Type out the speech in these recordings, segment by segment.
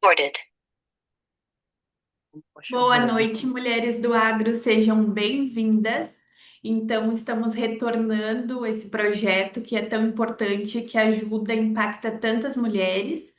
Recorded. Poxa, Boa agora noite, depois. mulheres do agro, sejam bem-vindas. Então, estamos retornando esse projeto que é tão importante, que ajuda, impacta tantas mulheres.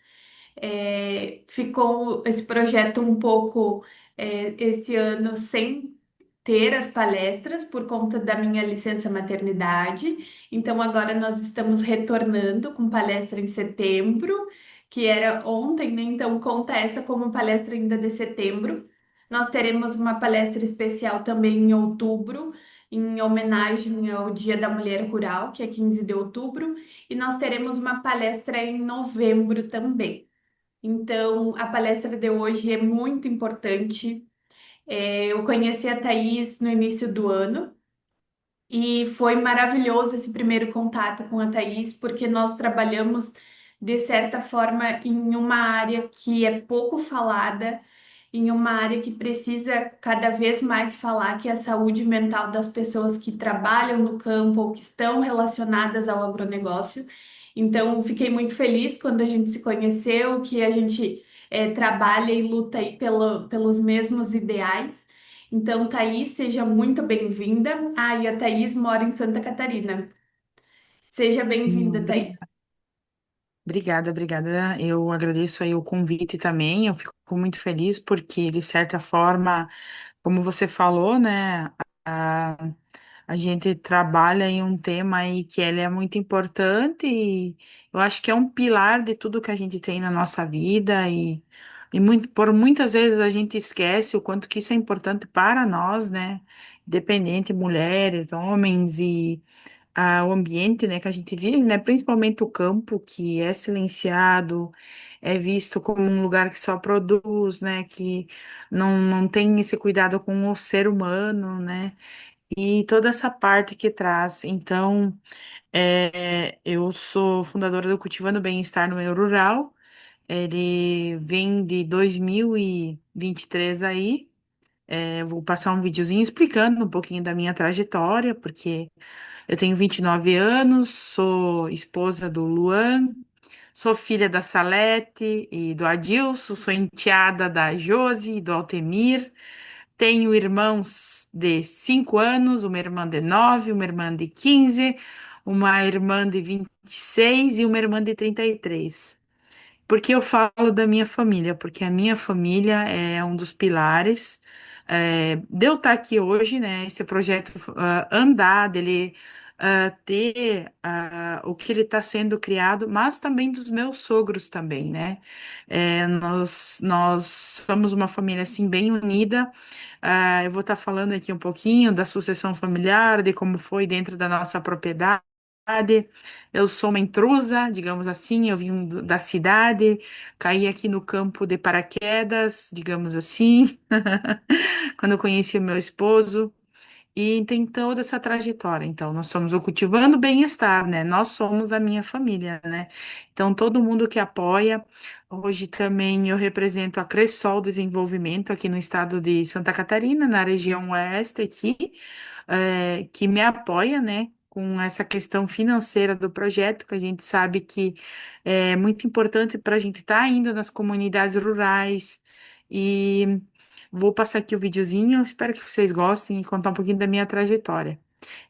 Ficou esse projeto um pouco, esse ano sem ter as palestras por conta da minha licença maternidade. Então, agora nós estamos retornando com palestra em setembro, que era ontem, né? Então, conta essa como palestra ainda de setembro. Nós teremos uma palestra especial também em outubro, em homenagem ao Dia da Mulher Rural, que é 15 de outubro, e nós teremos uma palestra em novembro também. Então, a palestra de hoje é muito importante. Eu conheci a Thaís no início do ano e foi maravilhoso esse primeiro contato com a Thaís, porque nós trabalhamos, de certa forma, em uma área que é pouco falada, em uma área que precisa cada vez mais falar, que é a saúde mental das pessoas que trabalham no campo ou que estão relacionadas ao agronegócio. Então, fiquei muito feliz quando a gente se conheceu, que a gente trabalha e luta aí pelos mesmos ideais. Então, Thaís, seja muito bem-vinda. Ah, e a Thaís mora em Santa Catarina. Seja bem-vinda, Thaís. Bri- Obrigada, obrigada. Eu agradeço aí o convite também. Eu fico muito feliz porque, de certa forma, como você falou, né, a, a gente trabalha em um tema aí que ele é muito importante e eu acho que é um pilar de tudo que a gente tem na nossa vida e por muitas vezes a gente esquece o quanto que isso é importante para nós, né, independente, mulheres, homens o ambiente, né, que a gente vive, né, principalmente o campo, que é silenciado, é visto como um lugar que só produz, né, que não tem esse cuidado com o ser humano, né, e toda essa parte que traz. Então, eu sou fundadora do Cultivando Bem-Estar no Meio Rural. Ele vem de 2023 aí. Eu vou passar um videozinho explicando um pouquinho da minha trajetória, porque eu tenho 29 anos, sou esposa do Luan, sou filha da Salete e do Adilson, sou enteada da Josi e do Altemir. Tenho irmãos de 5 anos, uma irmã de 9, uma irmã de 15, uma irmã de 26 e uma irmã de 33. Por que eu falo da minha família? Porque a minha família é um dos pilares. De eu estar aqui hoje, né? Esse projeto andar, dele ter o que ele está sendo criado, mas também dos meus sogros também, né? Nós somos uma família assim bem unida. Eu vou estar falando aqui um pouquinho da sucessão familiar, de como foi dentro da nossa propriedade. Eu sou uma intrusa, digamos assim, eu vim da cidade, caí aqui no campo de paraquedas, digamos assim, quando eu conheci o meu esposo, e tem toda essa trajetória. Então, nós somos o Cultivando Bem-Estar, né? Nós somos a minha família, né? Então, todo mundo que apoia. Hoje também eu represento a Cressol Desenvolvimento aqui no estado de Santa Catarina, na região oeste aqui, que me apoia, né? Com essa questão financeira do projeto, que a gente sabe que é muito importante para a gente estar indo nas comunidades rurais. E vou passar aqui o videozinho, espero que vocês gostem e contar um pouquinho da minha trajetória.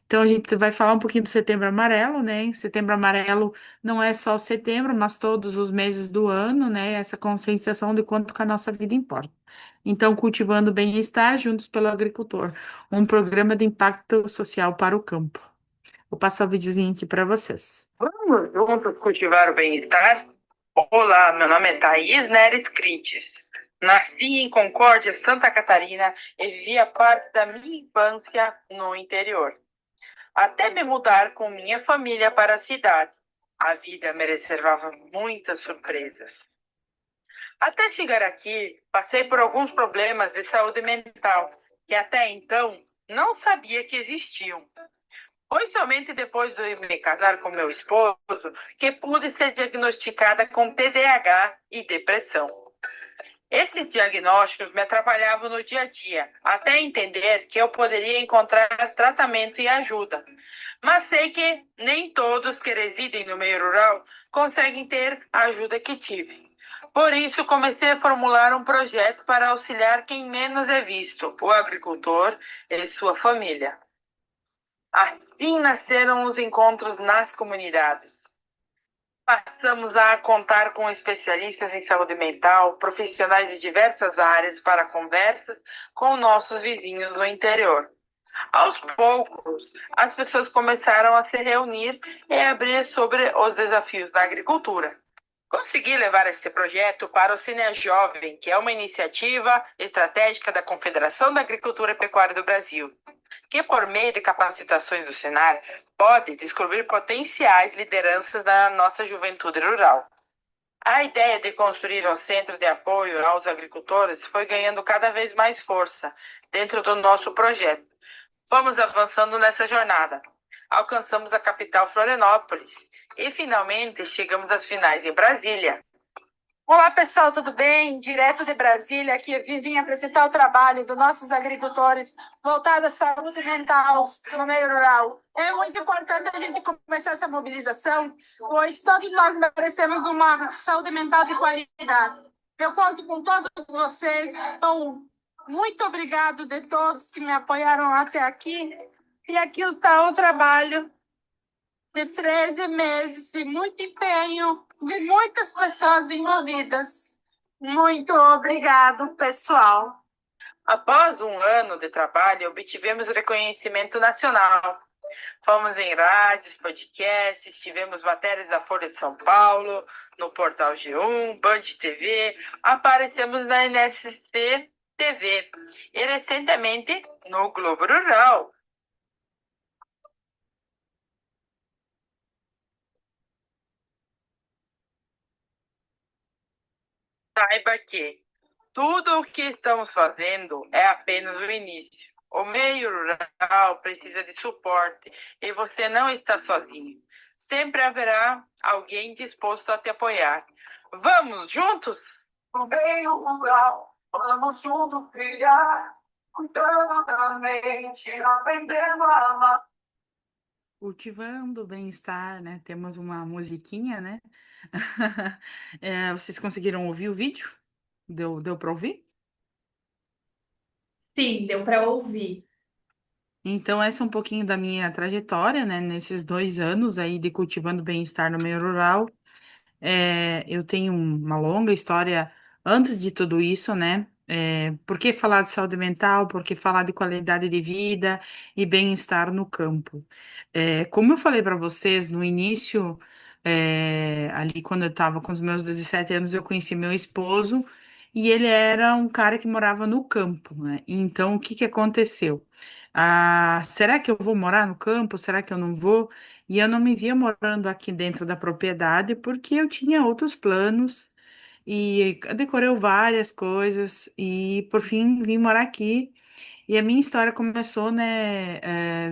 Então, a gente vai falar um pouquinho do Setembro Amarelo, né? Setembro Amarelo não é só setembro, mas todos os meses do ano, né? Essa conscientização de quanto que a nossa vida importa. Então, cultivando o bem-estar juntos pelo agricultor, um programa de impacto social para o campo. Vou passar o videozinho aqui para vocês. Vamos juntos cultivar o bem-estar? Olá, meu nome é Thaís Neres Crites. Nasci em Concórdia, Santa Catarina e vivi a parte da minha infância no interior. Até me mudar com minha família para a cidade. A vida me reservava muitas surpresas. Até chegar aqui, passei por alguns problemas de saúde mental que até então não sabia que existiam. Foi somente depois de me casar com meu esposo que pude ser diagnosticada com TDAH e depressão. Esses diagnósticos me atrapalhavam no dia a dia, até entender que eu poderia encontrar tratamento e ajuda. Mas sei que nem todos que residem no meio rural conseguem ter a ajuda que tive. Por isso, comecei a formular um projeto para auxiliar quem menos é visto, o agricultor e sua família. Assim nasceram os encontros nas comunidades. Passamos a contar com especialistas em saúde mental, profissionais de diversas áreas para conversas com nossos vizinhos no interior. Aos poucos, as pessoas começaram a se reunir e abrir sobre os desafios da agricultura. Consegui levar este projeto para o Cine Jovem, que é uma iniciativa estratégica da Confederação da Agricultura e Pecuária do Brasil, que, por meio de capacitações do Senar, pode descobrir potenciais lideranças da nossa juventude rural. A ideia de construir um centro de apoio aos agricultores foi ganhando cada vez mais força dentro do nosso projeto. Vamos avançando nessa jornada. Alcançamos a capital Florianópolis e finalmente chegamos às finais em Brasília. Olá, pessoal, tudo bem? Direto de Brasília, aqui eu vim apresentar o trabalho dos nossos agricultores voltado à saúde mental no meio rural. É muito importante a gente começar essa mobilização, pois todos nós merecemos uma saúde mental de qualidade. Eu conto com todos vocês, então, muito obrigado de todos que me apoiaram até aqui. E aqui está o trabalho de 13 meses de muito empenho de muitas pessoas envolvidas. Muito obrigado, pessoal. Após um ano de trabalho, obtivemos reconhecimento nacional. Fomos em rádios, podcasts, tivemos matérias da Folha de São Paulo, no Portal G1, Band TV, aparecemos na NSC TV e recentemente no Globo Rural. Saiba que tudo o que estamos fazendo é apenas o início. O meio rural precisa de suporte e você não está sozinho. Sempre haverá alguém disposto a te apoiar. Vamos juntos? O meio rural, vamos juntos brilhar, cuidando da mente, aprendendo a amar. Cultivando o bem-estar, né? Temos uma musiquinha, né? Vocês conseguiram ouvir o vídeo? Deu para ouvir? Sim, deu para ouvir. Então, essa é um pouquinho da minha trajetória, né? Nesses 2 anos aí de cultivando bem-estar no meio rural. Eu tenho uma longa história antes de tudo isso, né? Por que falar de saúde mental? Por que falar de qualidade de vida e bem-estar no campo? Como eu falei para vocês no início, ali quando eu estava com os meus 17 anos, eu conheci meu esposo e ele era um cara que morava no campo, né? Então, o que que aconteceu? Será que eu vou morar no campo? Será que eu não vou? E eu não me via morando aqui dentro da propriedade porque eu tinha outros planos e decorei várias coisas e por fim vim morar aqui. E a minha história começou, né,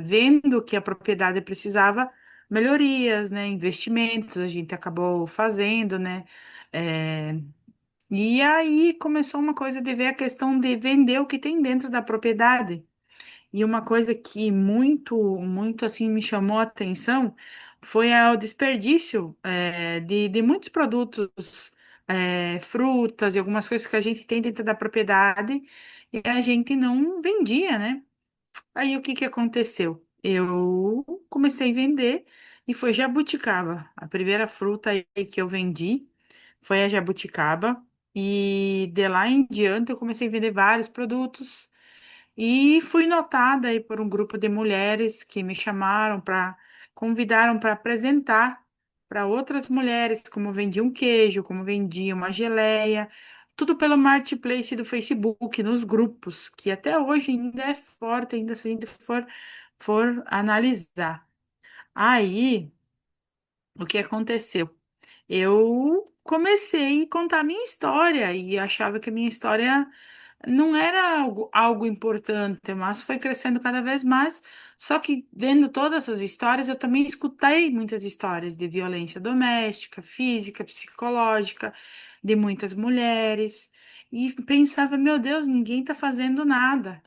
vendo que a propriedade precisava melhorias, né, investimentos, a gente acabou fazendo, né, eh, e aí começou uma coisa de ver a questão de vender o que tem dentro da propriedade. E uma coisa que muito assim me chamou a atenção foi o desperdício de muitos produtos, frutas e algumas coisas que a gente tem dentro da propriedade e a gente não vendia, né? Aí o que que aconteceu? Eu comecei a vender e foi jabuticaba. A primeira fruta aí que eu vendi foi a jabuticaba e de lá em diante eu comecei a vender vários produtos. E fui notada aí por um grupo de mulheres que me chamaram convidaram para apresentar para outras mulheres como vendia um queijo, como vendia uma geleia, tudo pelo marketplace do Facebook, nos grupos, que até hoje ainda é forte, ainda se a gente for analisar. Aí, o que aconteceu? Eu comecei a contar a minha história e achava que a minha história não era algo importante, mas foi crescendo cada vez mais. Só que vendo todas essas histórias, eu também escutei muitas histórias de violência doméstica, física, psicológica, de muitas mulheres, e pensava, meu Deus, ninguém está fazendo nada.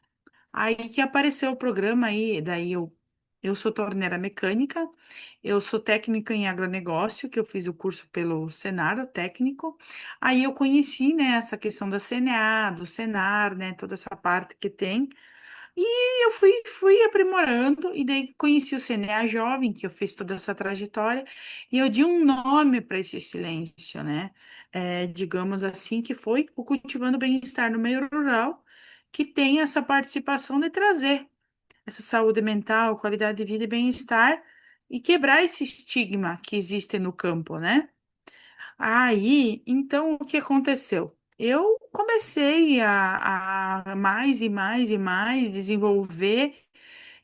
Aí que apareceu o programa aí, daí eu Eu sou torneira mecânica, eu sou técnica em agronegócio, que eu fiz o curso pelo Senar, o técnico. Aí eu conheci, né, essa questão da CNA, do Senar, né, toda essa parte que tem. E eu fui aprimorando, e daí conheci o CNA jovem, que eu fiz toda essa trajetória, e eu dei um nome para esse silêncio, né? Digamos assim, que foi o Cultivando Bem-Estar no Meio Rural, que tem essa participação de trazer essa saúde mental, qualidade de vida e bem-estar, e quebrar esse estigma que existe no campo, né? Aí, então, o que aconteceu? Eu comecei a mais e mais e mais desenvolver,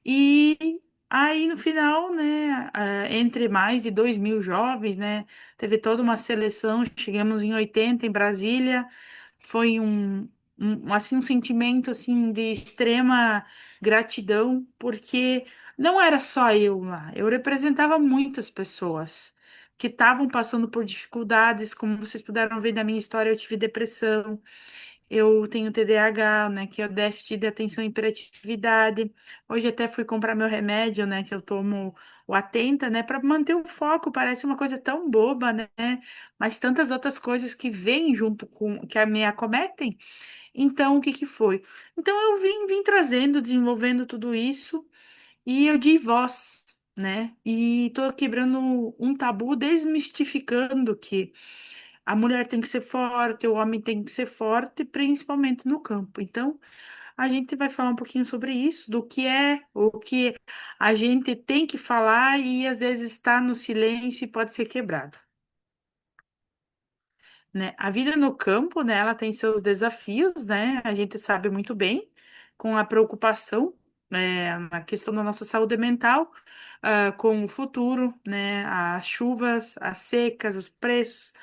e aí no final, né, entre mais de 2.000 jovens, né, teve toda uma seleção, chegamos em 80 em Brasília, foi assim, um sentimento assim de extrema gratidão, porque não era só eu lá, eu representava muitas pessoas que estavam passando por dificuldades, como vocês puderam ver na minha história, eu tive depressão, eu tenho TDAH, né, que é o déficit de atenção e hiperatividade. Hoje até fui comprar meu remédio, né, que eu tomo o Atenta, né, para manter o foco. Parece uma coisa tão boba, né, mas tantas outras coisas que vêm junto com que me acometem. Então, o que que foi? Então eu vim trazendo, desenvolvendo tudo isso e eu dei voz, né? E tô quebrando um tabu, desmistificando que a mulher tem que ser forte, o homem tem que ser forte, principalmente no campo. Então, a gente vai falar um pouquinho sobre isso, do que é, o que a gente tem que falar e às vezes está no silêncio e pode ser quebrado, né? A vida no campo, né, ela tem seus desafios, né? A gente sabe muito bem, com a preocupação, na questão da nossa saúde mental, com o futuro, né? As chuvas, as secas, os preços.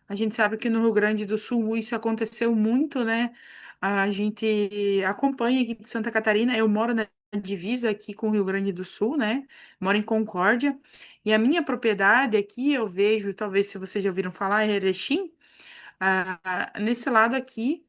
A gente sabe que no Rio Grande do Sul isso aconteceu muito, né? A gente acompanha aqui de Santa Catarina. Eu moro na divisa aqui com o Rio Grande do Sul, né? Moro em Concórdia. E a minha propriedade aqui, eu vejo, talvez se vocês já ouviram falar, é Erechim. Nesse lado aqui,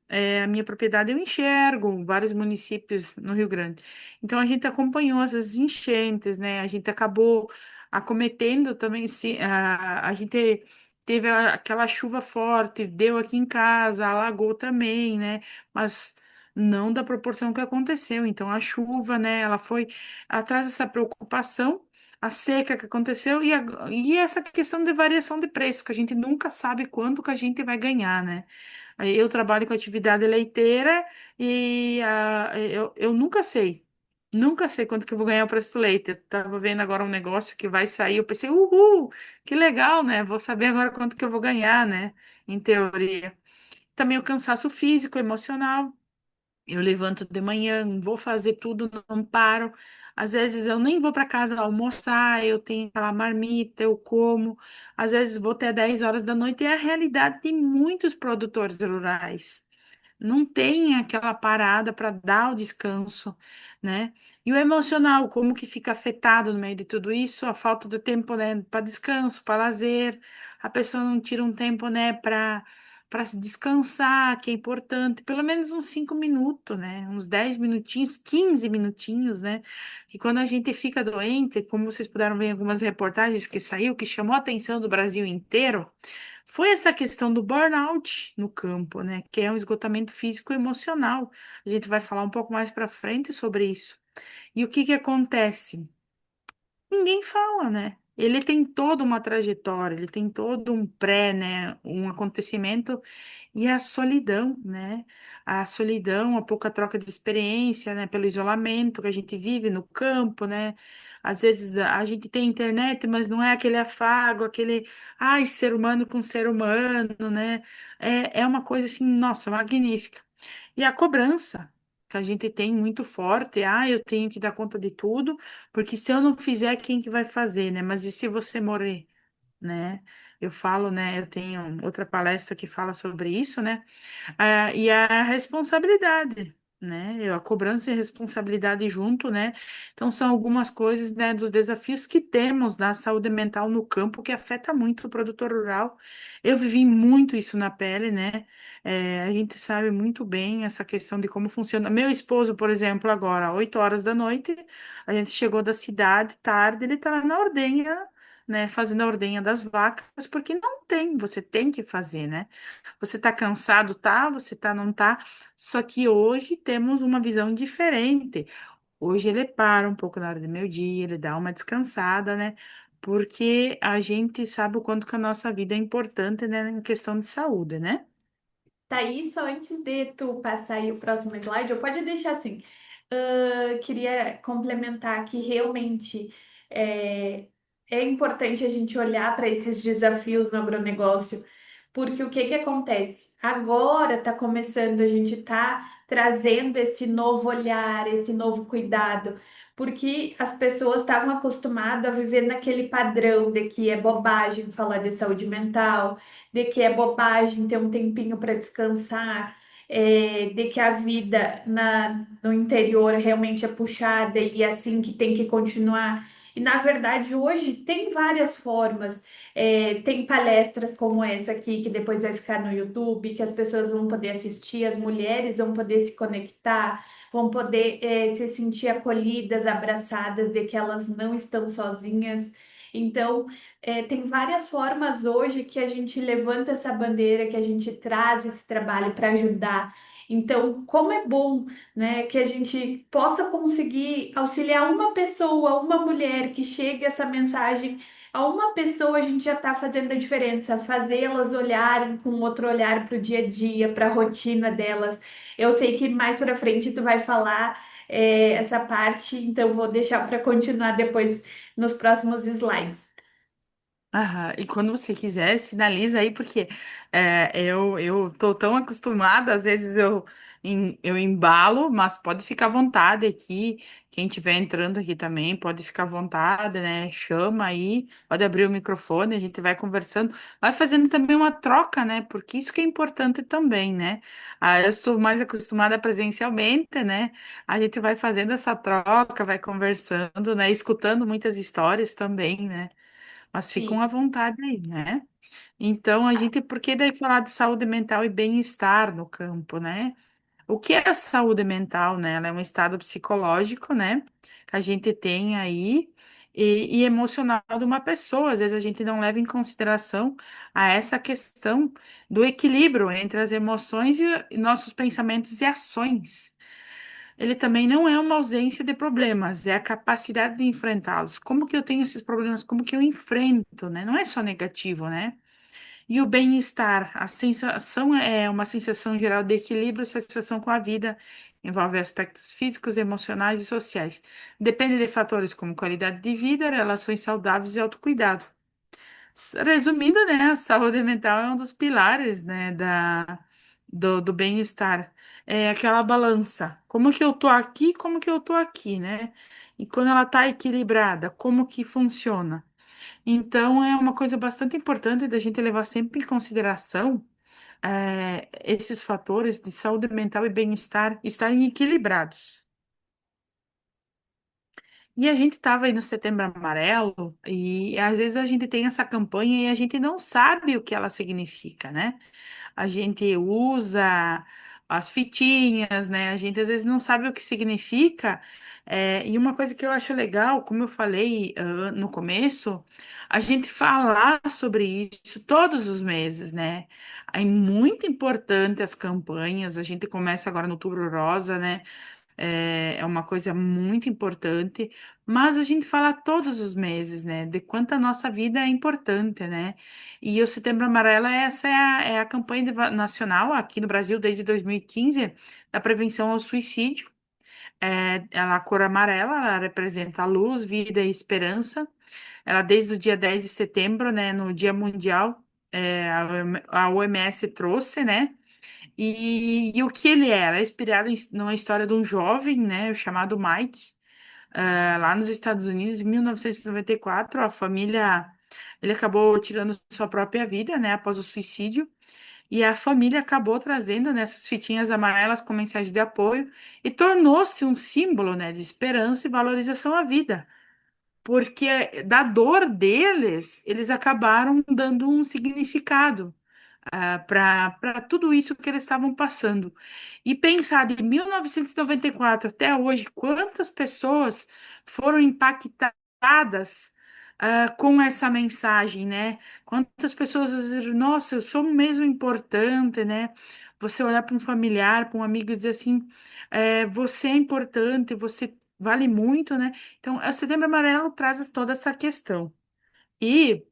a minha propriedade, eu enxergo vários municípios no Rio Grande. Então, a gente acompanhou essas enchentes, né? A gente acabou acometendo também, a gente teve aquela chuva forte, deu aqui em casa, alagou também, né? Mas não da proporção que aconteceu. Então, a chuva, né? Ela foi atrás dessa preocupação, a seca que aconteceu e essa questão de variação de preço, que a gente nunca sabe quanto que a gente vai ganhar, né? Aí eu trabalho com atividade leiteira e eu nunca sei quanto que eu vou ganhar o preço do leite. Eu tava vendo agora um negócio que vai sair, eu pensei, uhul, que legal, né? Vou saber agora quanto que eu vou ganhar, né? Em teoria. Também o cansaço físico, emocional. Eu levanto de manhã, vou fazer tudo, não paro. Às vezes eu nem vou para casa almoçar, eu tenho aquela marmita, eu como. Às vezes vou até 10 horas da noite, e é a realidade de muitos produtores rurais. Não tem aquela parada para dar o descanso, né? E o emocional, como que fica afetado no meio de tudo isso? A falta de tempo, né, para descanso, para lazer. A pessoa não tira um tempo, né, para descansar, que é importante, pelo menos uns 5 minutos, né? Uns 10 minutinhos, 15 minutinhos, né? E quando a gente fica doente, como vocês puderam ver em algumas reportagens que saiu, que chamou a atenção do Brasil inteiro, foi essa questão do burnout no campo, né? Que é um esgotamento físico e emocional. A gente vai falar um pouco mais para frente sobre isso. E o que que acontece? Ninguém fala, né? Ele tem toda uma trajetória, ele tem todo um pré, né? Um acontecimento e a solidão, né? A solidão, a pouca troca de experiência, né? Pelo isolamento que a gente vive no campo, né? Às vezes a gente tem internet, mas não é aquele afago, aquele, ai, ser humano com ser humano, né? É uma coisa assim, nossa, magnífica. E a cobrança que a gente tem muito forte, eu tenho que dar conta de tudo, porque se eu não fizer, quem que vai fazer, né? Mas e se você morrer, né? Eu falo, né? Eu tenho outra palestra que fala sobre isso, né? E a responsabilidade. né? A cobrança e a responsabilidade junto, né? Então são algumas coisas, né, dos desafios que temos na saúde mental no campo que afeta muito o produtor rural. Eu vivi muito isso na pele, né? A gente sabe muito bem essa questão de como funciona. Meu esposo, por exemplo, agora, 8 horas da noite, a gente chegou da cidade tarde, ele tá lá na ordenha, né, fazendo a ordenha das vacas, porque não tem, você tem que fazer, né? Você tá cansado, tá? Você tá, não tá? Só que hoje temos uma visão diferente. Hoje ele para um pouco na hora do meu dia, ele dá uma descansada, né? Porque a gente sabe o quanto que a nossa vida é importante, né, em questão de saúde, né? Thaís, só antes de tu passar aí o próximo slide, ou pode deixar assim. Queria complementar que realmente é, é importante a gente olhar para esses desafios no agronegócio, porque o que que acontece? Agora está começando, a gente está trazendo esse novo olhar, esse novo cuidado, porque as pessoas estavam acostumadas a viver naquele padrão de que é bobagem falar de saúde mental, de que é bobagem ter um tempinho para descansar, de que a vida no interior realmente é puxada e é assim que tem que continuar. E na verdade, hoje tem várias formas. Tem palestras como essa aqui, que depois vai ficar no YouTube, que as pessoas vão poder assistir, as mulheres vão poder se conectar, vão poder, se sentir acolhidas, abraçadas, de que elas não estão sozinhas. Então, tem várias formas hoje que a gente levanta essa bandeira, que a gente traz esse trabalho para ajudar. Então, como é bom, né, que a gente possa conseguir auxiliar uma pessoa, uma mulher que chegue essa mensagem a uma pessoa, a gente já está fazendo a diferença, fazê-las olharem com outro olhar para o dia a dia, para a rotina delas. Eu sei que mais para frente tu vai falar essa parte, então vou deixar para continuar depois nos próximos slides. Aham. E quando você quiser, sinaliza aí, porque eu tô tão acostumada, às vezes eu embalo, mas pode ficar à vontade aqui. Quem estiver entrando aqui também, pode ficar à vontade, né? Chama aí, pode abrir o microfone, a gente vai conversando, vai fazendo também uma troca, né? Porque isso que é importante também, né? Eu sou mais acostumada presencialmente, né? A gente vai fazendo essa troca, vai conversando, né? Escutando muitas histórias também, né? Mas ficam à Sim. vontade aí, né? Então, a gente, por que daí falar de saúde mental e bem-estar no campo, né? O que é a saúde mental, né? Ela é um estado psicológico, né? Que a gente tem aí e emocional de uma pessoa. Às vezes a gente não leva em consideração a essa questão do equilíbrio entre as emoções e nossos pensamentos e ações. Ele também não é uma ausência de problemas, é a capacidade de enfrentá-los. Como que eu tenho esses problemas? Como que eu enfrento, né? Não é só negativo, né? E o bem-estar, a sensação é uma sensação geral de equilíbrio e satisfação com a vida, envolve aspectos físicos, emocionais e sociais. Depende de fatores como qualidade de vida, relações saudáveis e autocuidado. Resumindo, né, a saúde mental é um dos pilares, né, do bem-estar. É aquela balança. Como que eu tô aqui, como que eu tô aqui, né? E quando ela tá equilibrada, como que funciona? Então, é uma coisa bastante importante da gente levar sempre em consideração esses fatores de saúde mental e bem-estar estarem equilibrados. E a gente estava aí no Setembro Amarelo, e às vezes a gente tem essa campanha e a gente não sabe o que ela significa, né? A gente usa as fitinhas, né? A gente às vezes não sabe o que significa. E uma coisa que eu acho legal, como eu falei, no começo, a gente falar sobre isso todos os meses, né? É muito importante as campanhas. A gente começa agora no Outubro Rosa, né? É uma coisa muito importante, mas a gente fala todos os meses, né, de quanto a nossa vida é importante, né? E o Setembro Amarelo, essa é a campanha nacional aqui no Brasil desde 2015 da prevenção ao suicídio. A cor amarela, ela representa a luz, vida e esperança. Ela desde o dia 10 de setembro, né, no Dia Mundial, a OMS trouxe, né? E o que ele era? É inspirado numa história de um jovem, né, chamado Mike, lá nos Estados Unidos, em 1994. A família, ele acabou tirando sua própria vida, né, após o suicídio. E a família acabou trazendo nessas fitinhas amarelas com mensagem de apoio e tornou-se um símbolo, né, de esperança e valorização à vida. Porque da dor deles, eles acabaram dando um significado para tudo isso que eles estavam passando. E pensar de 1994 até hoje, quantas pessoas foram impactadas com essa mensagem, né? Quantas pessoas dizem, nossa, eu sou mesmo importante, né? Você olhar para um familiar, para um amigo e dizer assim, você é importante, você vale muito, né? Então, o Setembro Amarelo traz toda essa questão. E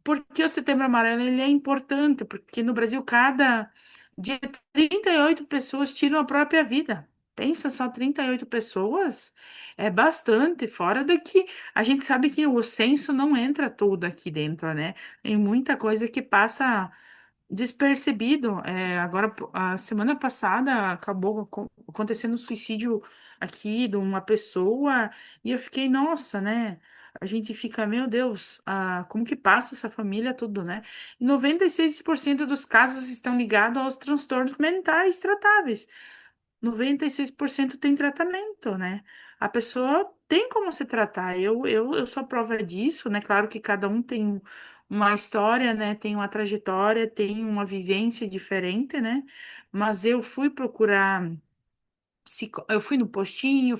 por que o Setembro Amarelo ele é importante? Porque no Brasil, cada dia 38 pessoas tiram a própria vida. Pensa só, 38 pessoas é bastante. Fora daqui, a gente sabe que o censo não entra tudo aqui dentro, né? Tem muita coisa que passa despercebido. Agora, a semana passada, acabou acontecendo um suicídio aqui de uma pessoa e eu fiquei, nossa, né? A gente fica, meu Deus, como que passa essa família tudo, né? 96% dos casos estão ligados aos transtornos mentais tratáveis. 96% tem tratamento, né? A pessoa tem como se tratar. Eu sou a prova disso, né? Claro que cada um tem uma história, né? Tem uma trajetória, tem uma vivência diferente, né? Mas eu fui procurar. Eu fui no postinho,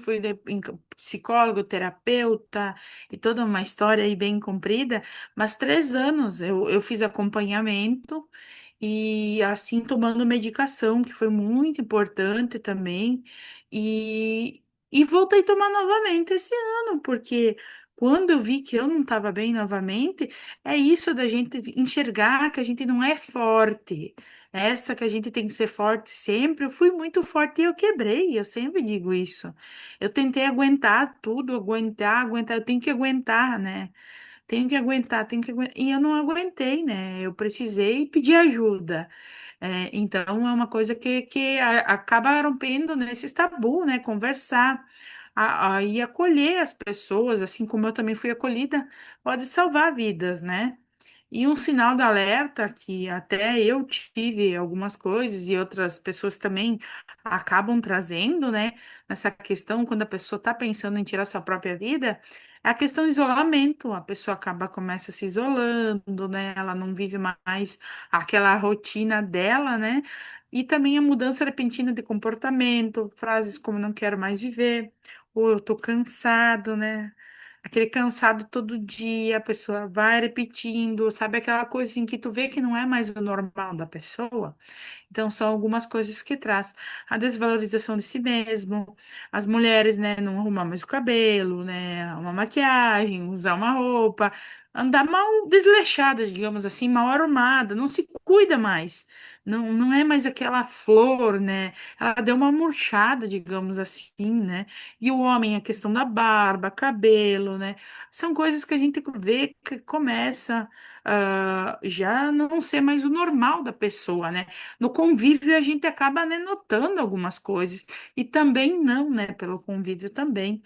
em psicólogo, terapeuta e toda uma história aí bem comprida, mas 3 anos eu fiz acompanhamento e assim tomando medicação, que foi muito importante também, e voltei a tomar novamente esse ano, porque quando eu vi que eu não estava bem novamente, é isso da gente enxergar que a gente não é forte. Essa que a gente tem que ser forte sempre. Eu fui muito forte e eu quebrei. Eu sempre digo isso. Eu tentei aguentar tudo, aguentar. Eu tenho que aguentar, né? Tenho que aguentar, tenho que aguentar. E eu não aguentei, né? Eu precisei pedir ajuda. Então é uma coisa que acaba rompendo nesses tabu, né? Conversar. E acolher as pessoas, assim como eu também fui acolhida, pode salvar vidas, né? E um sinal de alerta que até eu tive algumas coisas e outras pessoas também acabam trazendo, né, nessa questão, quando a pessoa está pensando em tirar sua própria vida, é a questão do isolamento. A pessoa começa se isolando, né, ela não vive mais aquela rotina dela, né, e também a mudança repentina de comportamento, frases como não quero mais viver, ou eu tô cansado, né. Aquele cansado todo dia, a pessoa vai repetindo, sabe aquela coisa assim que tu vê que não é mais o normal da pessoa? Então, são algumas coisas que traz a desvalorização de si mesmo, as mulheres, né, não arrumar mais o cabelo, né, uma maquiagem, usar uma roupa, andar mal desleixada, digamos assim, mal arrumada, não se cuida mais, não é mais aquela flor, né, ela deu uma murchada, digamos assim, né, e o homem, a questão da barba, cabelo, né, são coisas que a gente vê que começa já não ser mais o normal da pessoa, né, no convívio a gente acaba, né, notando algumas coisas e também não, né, pelo convívio também.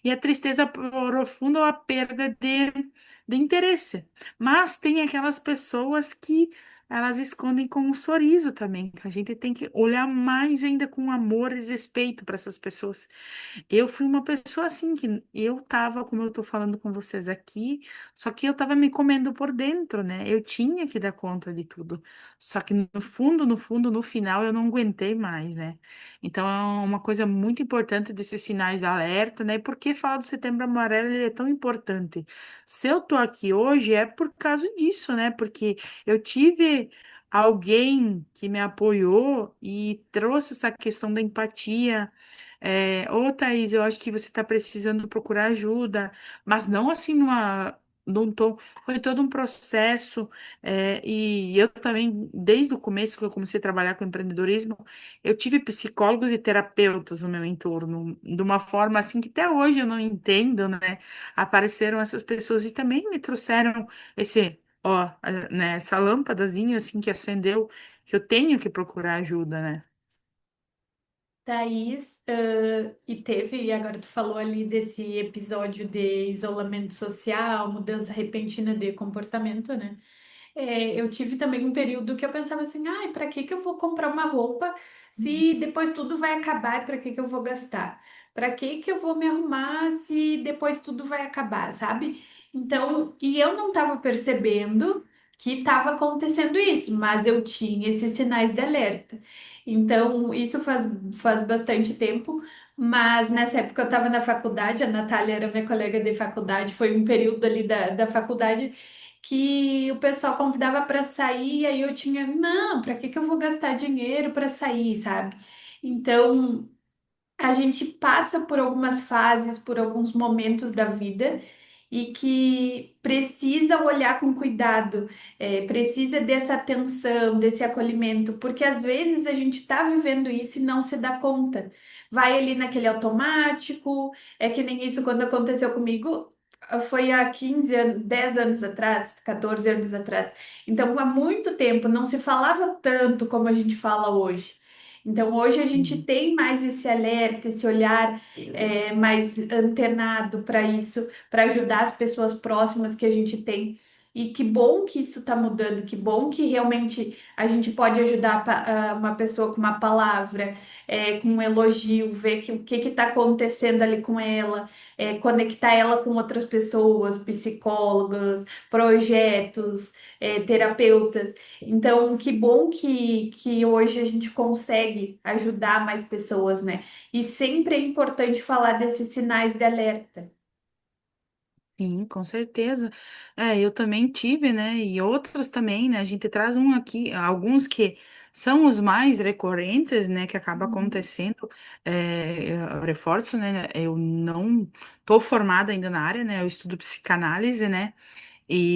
E a tristeza profunda ou a perda de interesse. Mas tem aquelas pessoas que elas escondem com um sorriso também. Que a gente tem que olhar mais ainda com amor e respeito para essas pessoas. Eu fui uma pessoa assim que eu tava, como eu tô falando com vocês aqui, só que eu tava me comendo por dentro, né? Eu tinha que dar conta de tudo. Só que no fundo, no fundo, no final, eu não aguentei mais, né? Então é uma coisa muito importante desses sinais de alerta, né? E por que falar do Setembro Amarelo ele é tão importante? Se eu tô aqui hoje é por causa disso, né? Porque eu tive alguém que me apoiou e trouxe essa questão da empatia. Thaís, eu acho que você está precisando procurar ajuda, mas não assim num tom, foi todo um processo, e eu também, desde o começo que eu comecei a trabalhar com empreendedorismo, eu tive psicólogos e terapeutas no meu entorno, de uma forma assim que até hoje eu não entendo, né? Apareceram essas pessoas e também me trouxeram né, essa lâmpadazinha assim que acendeu, que eu tenho que procurar ajuda, né? Thaís, e teve, agora tu falou ali desse episódio de isolamento social, mudança repentina de comportamento, né? Eu tive também um período que eu pensava assim, ai, para que que eu vou comprar uma roupa se depois tudo vai acabar? Para que que eu vou gastar? Para que que eu vou me arrumar se depois tudo vai acabar, sabe? Então, e eu não estava percebendo que estava acontecendo isso, mas eu tinha esses sinais de alerta. Então, isso faz bastante tempo, mas nessa época eu estava na faculdade, a Natália era minha colega de faculdade, foi um período ali da faculdade que o pessoal convidava para sair, aí eu tinha, não, para que que eu vou gastar dinheiro para sair, sabe? Então, a gente passa por algumas fases, por alguns momentos da vida e que precisa olhar com cuidado, precisa dessa atenção, desse acolhimento, porque às vezes a gente está vivendo isso e não se dá conta. Vai ali naquele automático, é que nem isso quando aconteceu comigo. Foi há 15 anos, 10 anos atrás, 14 anos atrás. Então, há muito tempo não se falava tanto como a gente fala hoje. Então, hoje a gente Sim. tem mais esse alerta, esse olhar mais antenado para isso, para ajudar as pessoas próximas que a gente tem. E que bom que isso está mudando, que bom que realmente a gente pode ajudar uma pessoa com uma palavra, com um elogio, ver o que está acontecendo ali com ela, conectar ela com outras pessoas, psicólogas, projetos, terapeutas. Então, que bom que hoje a gente consegue ajudar mais pessoas, né? E sempre é importante falar desses sinais de alerta. Sim, com certeza. É, eu também tive, né? E outros também, né? A gente traz um aqui, alguns que são os mais recorrentes, né? Que acaba Uhum. acontecendo. Eu reforço, né? Eu não tô formada ainda na área, né? Eu estudo psicanálise, né?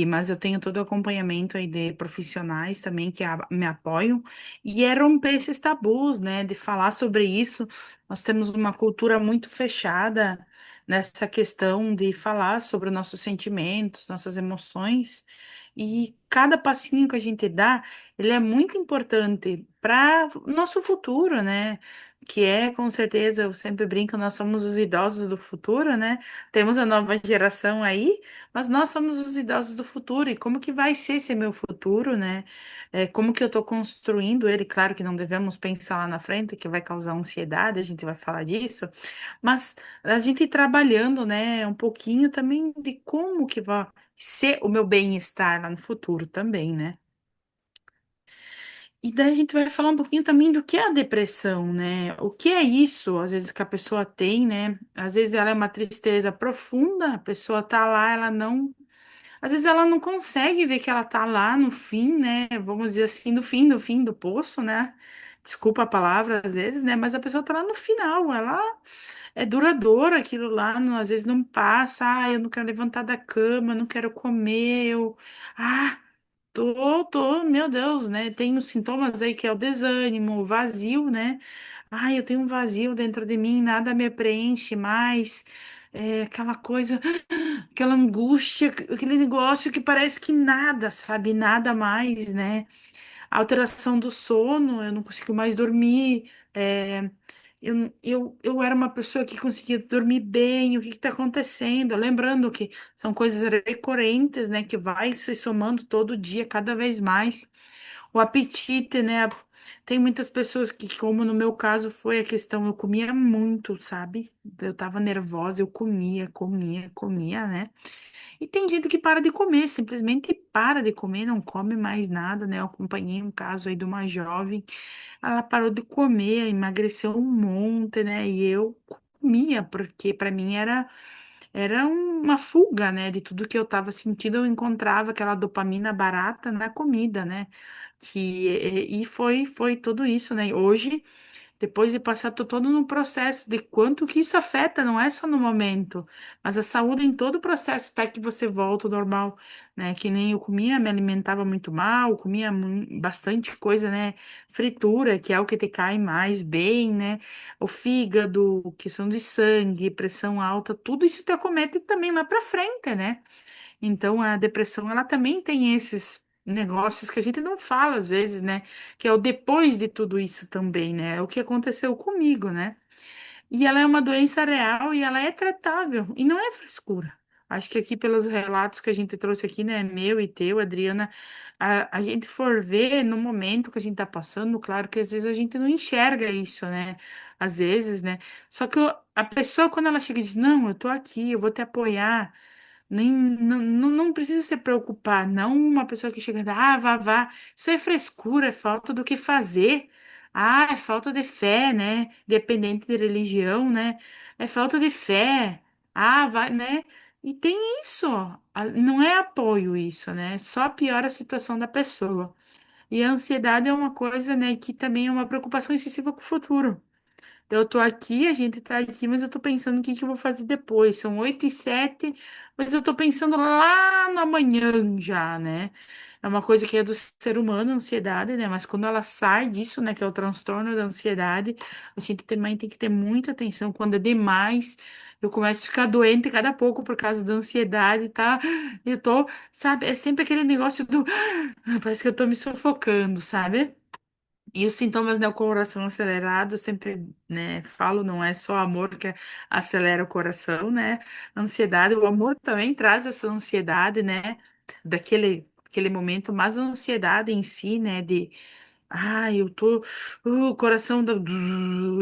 Mas eu tenho todo o acompanhamento aí de profissionais também que me apoiam, e é romper esses tabus, né, de falar sobre isso. Nós temos uma cultura muito fechada nessa questão de falar sobre os nossos sentimentos, nossas emoções, e cada passinho que a gente dá, ele é muito importante para o nosso futuro, né? Que é, com certeza, eu sempre brinco, nós somos os idosos do futuro, né? Temos a nova geração aí, mas nós somos os idosos do futuro, e como que vai ser esse meu futuro, né? Como que eu estou construindo ele? Claro que não devemos pensar lá na frente, que vai causar ansiedade, a gente vai falar disso, mas a gente trabalhando, né, um pouquinho também de como que vai ser o meu bem-estar lá no futuro também, né? E daí a gente vai falar um pouquinho também do que é a depressão, né? O que é isso, às vezes, que a pessoa tem, né? Às vezes ela é uma tristeza profunda, a pessoa tá lá, ela não. Às vezes ela não consegue ver que ela tá lá no fim, né? Vamos dizer assim, no fim do fim do poço, né? Desculpa a palavra às vezes, né? Mas a pessoa tá lá no final, ela é duradoura aquilo lá, às vezes não passa. Ah, eu não quero levantar da cama, eu não quero comer, Ah, meu Deus, né? Tem os sintomas aí que é o desânimo, o vazio, né? Ai, eu tenho um vazio dentro de mim, nada me preenche mais. É aquela coisa, aquela angústia, aquele negócio que parece que nada, sabe? Nada mais, né? Alteração do sono, eu não consigo mais dormir. Eu era uma pessoa que conseguia dormir bem, o que está acontecendo? Lembrando que são coisas recorrentes, né? Que vai se somando todo dia, cada vez mais. O apetite, né? Tem muitas pessoas que, como no meu caso foi a questão, eu comia muito, sabe? Eu tava nervosa, eu comia, comia, comia, né? E tem gente que para de comer, simplesmente para de comer, não come mais nada, né? Eu acompanhei um caso aí de uma jovem, ela parou de comer, emagreceu um monte, né? E eu comia, porque para mim era uma fuga, né? De tudo que eu estava sentindo, eu encontrava aquela dopamina barata na comida, né? E foi tudo isso, né? Hoje, depois de passar todo no processo de quanto que isso afeta, não é só no momento, mas a saúde em todo o processo, até que você volta ao normal, né? Que nem eu comia, me alimentava muito mal, comia bastante coisa, né? Fritura, que é o que te cai mais bem, né? O fígado, questão de sangue, pressão alta, tudo isso te acomete também lá pra frente, né? Então, a depressão, ela também tem esses negócios que a gente não fala às vezes, né? Que é o depois de tudo isso também, né? É o que aconteceu comigo, né? E ela é uma doença real e ela é tratável e não é frescura. Acho que aqui, pelos relatos que a gente trouxe aqui, né, meu e teu, Adriana, a gente for ver no momento que a gente tá passando, claro que às vezes a gente não enxerga isso, né? Às vezes, né? Só que a pessoa, quando ela chega e diz, não, eu tô aqui, eu vou te apoiar. Nem, não precisa se preocupar, não uma pessoa que chega, vá, vá. Isso é frescura, é falta do que fazer. Ah, é falta de fé, né? Dependente de religião, né? É falta de fé. Ah, vai, né? E tem isso, não é apoio isso, né? Só piora a situação da pessoa. E a ansiedade é uma coisa, né, que também é uma preocupação excessiva com o futuro. Eu tô aqui, a gente tá aqui, mas eu tô pensando o que que eu vou fazer depois. São 8h07, mas eu tô pensando lá no amanhã já, né? É uma coisa que é do ser humano, a ansiedade, né? Mas quando ela sai disso, né, que é o transtorno da ansiedade, a gente também tem que ter muita atenção. Quando é demais, eu começo a ficar doente cada pouco por causa da ansiedade, tá? Eu tô, sabe, é sempre aquele negócio do, parece que eu tô me sufocando, sabe? E os sintomas, né, o coração acelerado, eu sempre, né, falo, não é só amor que acelera o coração, né? Ansiedade, o amor também traz essa ansiedade, né, aquele momento, mas a ansiedade em si, né, de, eu tô, o coração,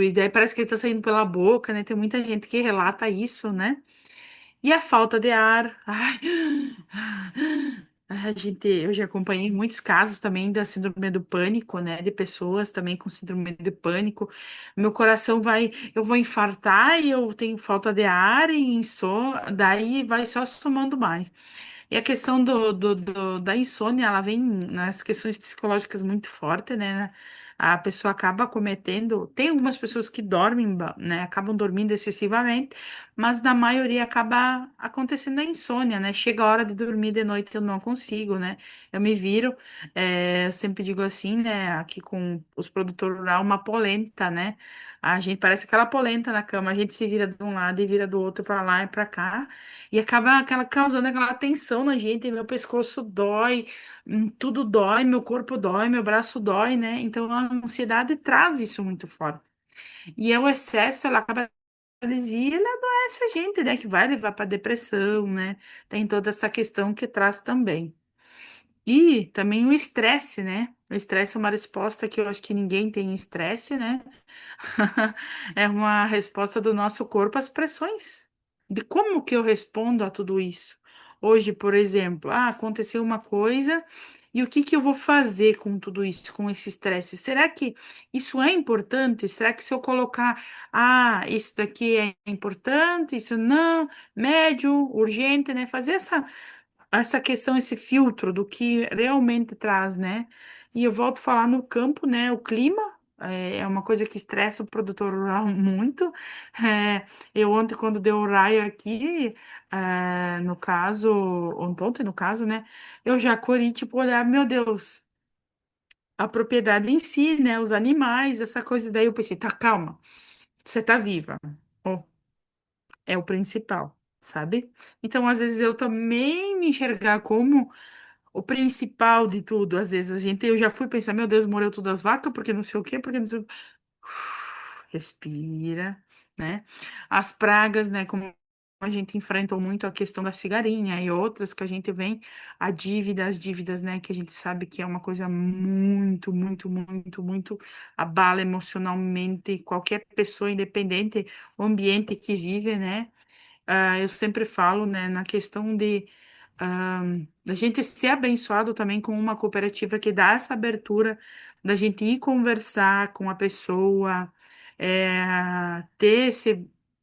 e daí parece que ele tá saindo pela boca, né? Tem muita gente que relata isso, né? E a falta de ar. Eu já acompanhei muitos casos também da síndrome do pânico, né? De pessoas também com síndrome de pânico. Meu coração vai, eu vou infartar e eu tenho falta de ar e daí vai só somando mais. E a questão da insônia, ela vem nas questões psicológicas muito forte, né? A pessoa acaba cometendo. Tem algumas pessoas que dormem, né? Acabam dormindo excessivamente, mas na maioria acaba acontecendo a insônia, né? Chega a hora de dormir de noite, eu não consigo, né? Eu me viro, eu sempre digo assim, né? Aqui com os produtores rurais, uma polenta, né? A gente parece aquela polenta na cama, a gente se vira de um lado e vira do outro para lá e para cá. E acaba causando aquela tensão na gente, meu pescoço dói, tudo dói, meu corpo dói, meu braço dói, né? Então a ansiedade traz isso muito forte. E é o excesso, ela acaba paralisia, ela adoece a gente, né? Que vai levar para depressão, né? Tem toda essa questão que traz também. E também o estresse, né? O estresse é uma resposta que eu acho que ninguém tem estresse, né? É uma resposta do nosso corpo às pressões. De como que eu respondo a tudo isso? Hoje, por exemplo, aconteceu uma coisa e o que que eu vou fazer com tudo isso, com esse estresse? Será que isso é importante? Será que se eu colocar, isso daqui é importante, isso não, médio, urgente, né? Fazer essa questão, esse filtro do que realmente traz, né? E eu volto a falar no campo, né? O clima é uma coisa que estressa o produtor rural muito. Eu ontem, quando deu o raio aqui, no caso, ontem, no caso, né? Eu já corri, tipo, olhar, meu Deus, a propriedade em si, né? Os animais, essa coisa. Daí eu pensei, tá, calma, você tá viva. Ó, é o principal, sabe? Então, às vezes, eu também me enxergar como o principal de tudo, às vezes, eu já fui pensar, meu Deus, morreu todas as vacas, porque não sei o quê, porque não sei. Respira, né? As pragas, né? Como a gente enfrentou muito a questão da cigarinha e outras que a gente vem, as dívidas, né? Que a gente sabe que é uma coisa muito, muito, muito, muito abala emocionalmente qualquer pessoa, independente do ambiente que vive, né? Eu sempre falo, né, na questão de da gente ser abençoado também com uma cooperativa que dá essa abertura da gente ir conversar com a pessoa, ter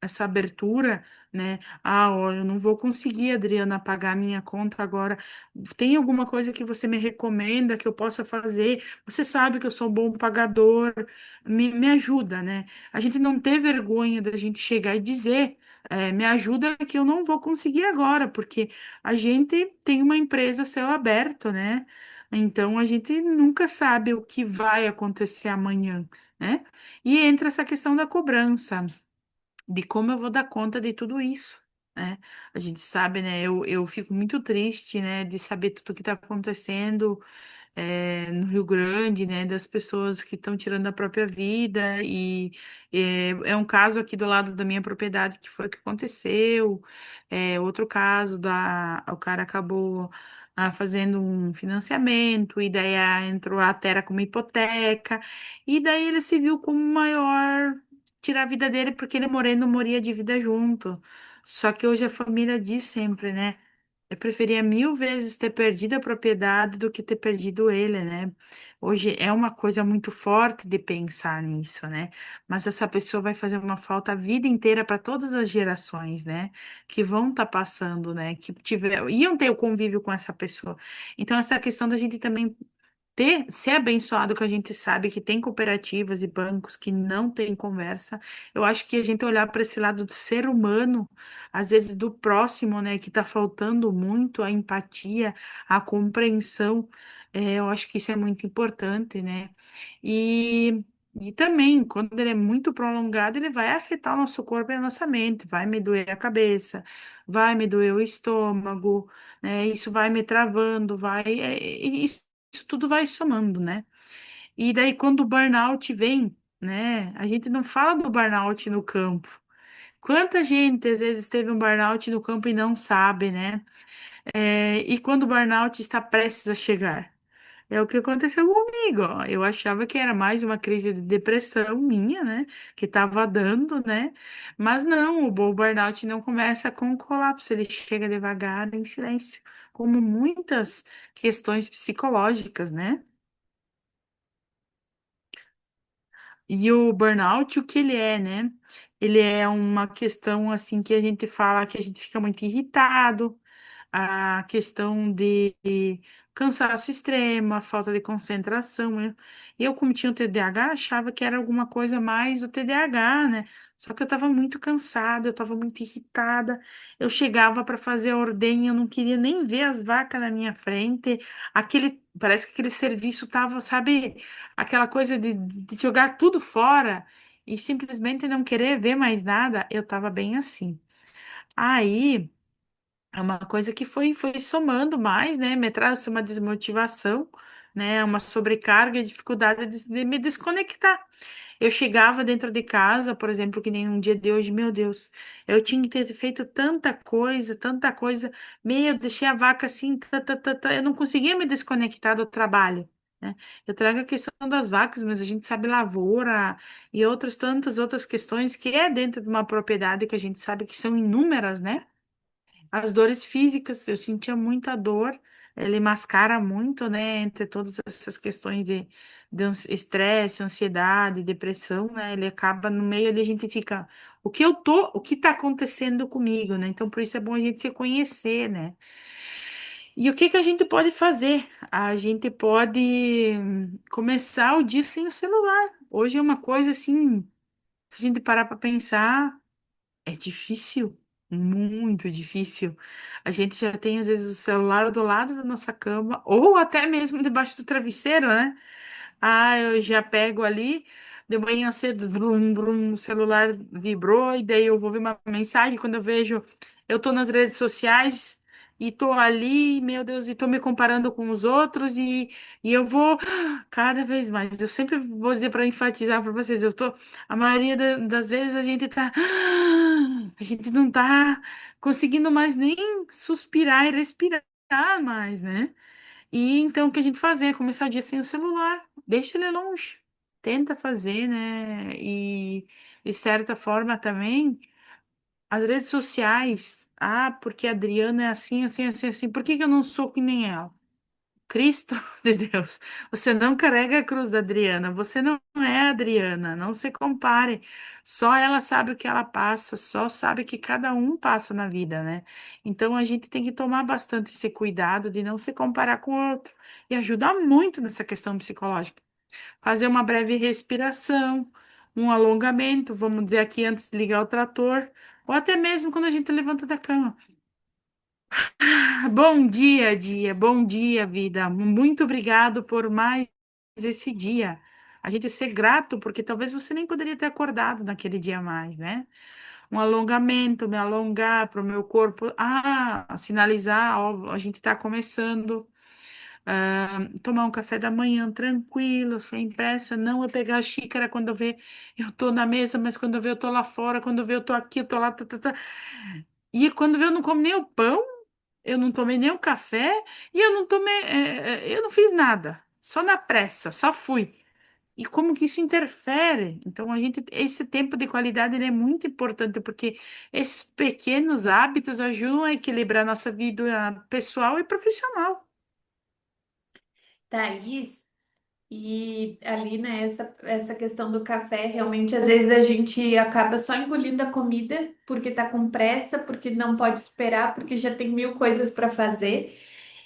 essa abertura, né? Olha, eu não vou conseguir, Adriana, pagar minha conta agora. Tem alguma coisa que você me recomenda que eu possa fazer? Você sabe que eu sou um bom pagador, me ajuda, né? A gente não ter vergonha da gente chegar e dizer. Me ajuda que eu não vou conseguir agora, porque a gente tem uma empresa a céu aberto, né? Então a gente nunca sabe o que vai acontecer amanhã, né? E entra essa questão da cobrança, de como eu vou dar conta de tudo isso, né? A gente sabe, né? Eu fico muito triste, né, de saber tudo que está acontecendo. no Rio Grande, né, das pessoas que estão tirando a própria vida e é um caso aqui do lado da minha propriedade que foi o que aconteceu. Outro caso o cara acabou fazendo um financiamento e daí entrou a terra como hipoteca e daí ele se viu como maior tirar a vida dele porque ele moreno moria de vida junto. Só que hoje a família diz sempre, né? Eu preferia mil vezes ter perdido a propriedade do que ter perdido ele, né? Hoje é uma coisa muito forte de pensar nisso, né? Mas essa pessoa vai fazer uma falta a vida inteira para todas as gerações, né? Que vão estar passando, né? Iam ter o convívio com essa pessoa. Então, essa questão da gente também ser abençoado, que a gente sabe que tem cooperativas e bancos que não têm conversa. Eu acho que a gente olhar para esse lado do ser humano, às vezes do próximo, né, que está faltando muito a empatia, a compreensão, eu acho que isso é muito importante, né? E, e também, quando ele é muito prolongado, ele vai afetar o nosso corpo e a nossa mente, vai me doer a cabeça, vai me doer o estômago, né? Isso vai me travando, isso tudo vai somando, né? E daí, quando o burnout vem, né? A gente não fala do burnout no campo. Quanta gente às vezes teve um burnout no campo e não sabe, né? E quando o burnout está prestes a chegar? É o que aconteceu comigo, ó. Eu achava que era mais uma crise de depressão minha, né? Que estava dando, né? Mas não, o burnout não começa com colapso, ele chega devagar, em silêncio, como muitas questões psicológicas, né? E o burnout, o que ele é, né? Ele é uma questão assim que a gente fala que a gente fica muito irritado, a questão de cansaço extremo, a falta de concentração, né? Eu, como tinha o TDAH, achava que era alguma coisa mais do TDAH, né? Só que eu estava muito cansada, eu estava muito irritada. Eu chegava para fazer a ordenha, eu não queria nem ver as vacas na minha frente. Parece que aquele serviço tava, sabe, aquela coisa de jogar tudo fora e simplesmente não querer ver mais nada. Eu estava bem assim. Aí é uma coisa que foi somando mais, né? Me traz uma desmotivação, né? Uma sobrecarga e dificuldade de me desconectar. Eu chegava dentro de casa, por exemplo, que nem um dia de hoje, meu Deus, eu tinha que ter feito tanta coisa. Meu, deixei a vaca assim, eu não conseguia me desconectar do trabalho, né? Eu trago a questão das vacas, mas a gente sabe lavoura e outras tantas outras questões que é dentro de uma propriedade que a gente sabe que são inúmeras, né? As dores físicas, eu sentia muita dor, ele mascara muito, né, entre todas essas questões de estresse, ansiedade, depressão, né, ele acaba no meio ali, a gente fica, o que tá acontecendo comigo, né, então por isso é bom a gente se conhecer, né, e o que que a gente pode fazer? A gente pode começar o dia sem o celular, hoje é uma coisa assim, se a gente parar para pensar, é difícil, muito difícil. A gente já tem, às vezes, o celular do lado da nossa cama, ou até mesmo debaixo do travesseiro, né? Ah, eu já pego ali, de manhã cedo, vrum, vrum, o celular vibrou, e daí eu vou ver uma mensagem. Quando eu vejo, eu tô nas redes sociais e tô ali, meu Deus, e tô me comparando com os outros, e eu vou cada vez mais. Eu sempre vou dizer para enfatizar para vocês, a maioria das vezes a gente tá, a gente não tá conseguindo mais nem suspirar e respirar mais, né? E então o que a gente faz é começar o dia sem o celular, deixa ele longe, tenta fazer, né? E de certa forma também as redes sociais, porque a Adriana é assim, assim, assim, assim, por que que eu não sou que nem ela? Cristo de Deus, você não carrega a cruz da Adriana, você não é a Adriana, não se compare. Só ela sabe o que ela passa, só sabe que cada um passa na vida, né? Então a gente tem que tomar bastante esse cuidado de não se comparar com o outro e ajudar muito nessa questão psicológica. Fazer uma breve respiração, um alongamento, vamos dizer aqui antes de ligar o trator, ou até mesmo quando a gente levanta da cama. Bom dia, dia. Bom dia, vida. Muito obrigado por mais esse dia. A gente ser grato, porque talvez você nem poderia ter acordado naquele dia mais, né? Um alongamento, me alongar para o meu corpo. Sinalizar, ó, a gente está começando. tomar um café da manhã tranquilo, sem pressa, não é pegar a xícara quando eu ver eu tô na mesa, mas quando eu ver eu tô lá fora, quando eu ver eu tô aqui, eu tô lá, tá, tá, tá. E quando eu ver eu não como nem o pão, eu não tomei nem o café e eu não tomei, eu não fiz nada, só na pressa, só fui. E como que isso interfere? Então, esse tempo de qualidade ele é muito importante, porque esses pequenos hábitos ajudam a equilibrar nossa vida pessoal e profissional. Thaís, e ali, né, essa questão do café, realmente, às vezes a gente acaba só engolindo a comida porque tá com pressa, porque não pode esperar, porque já tem mil coisas para fazer.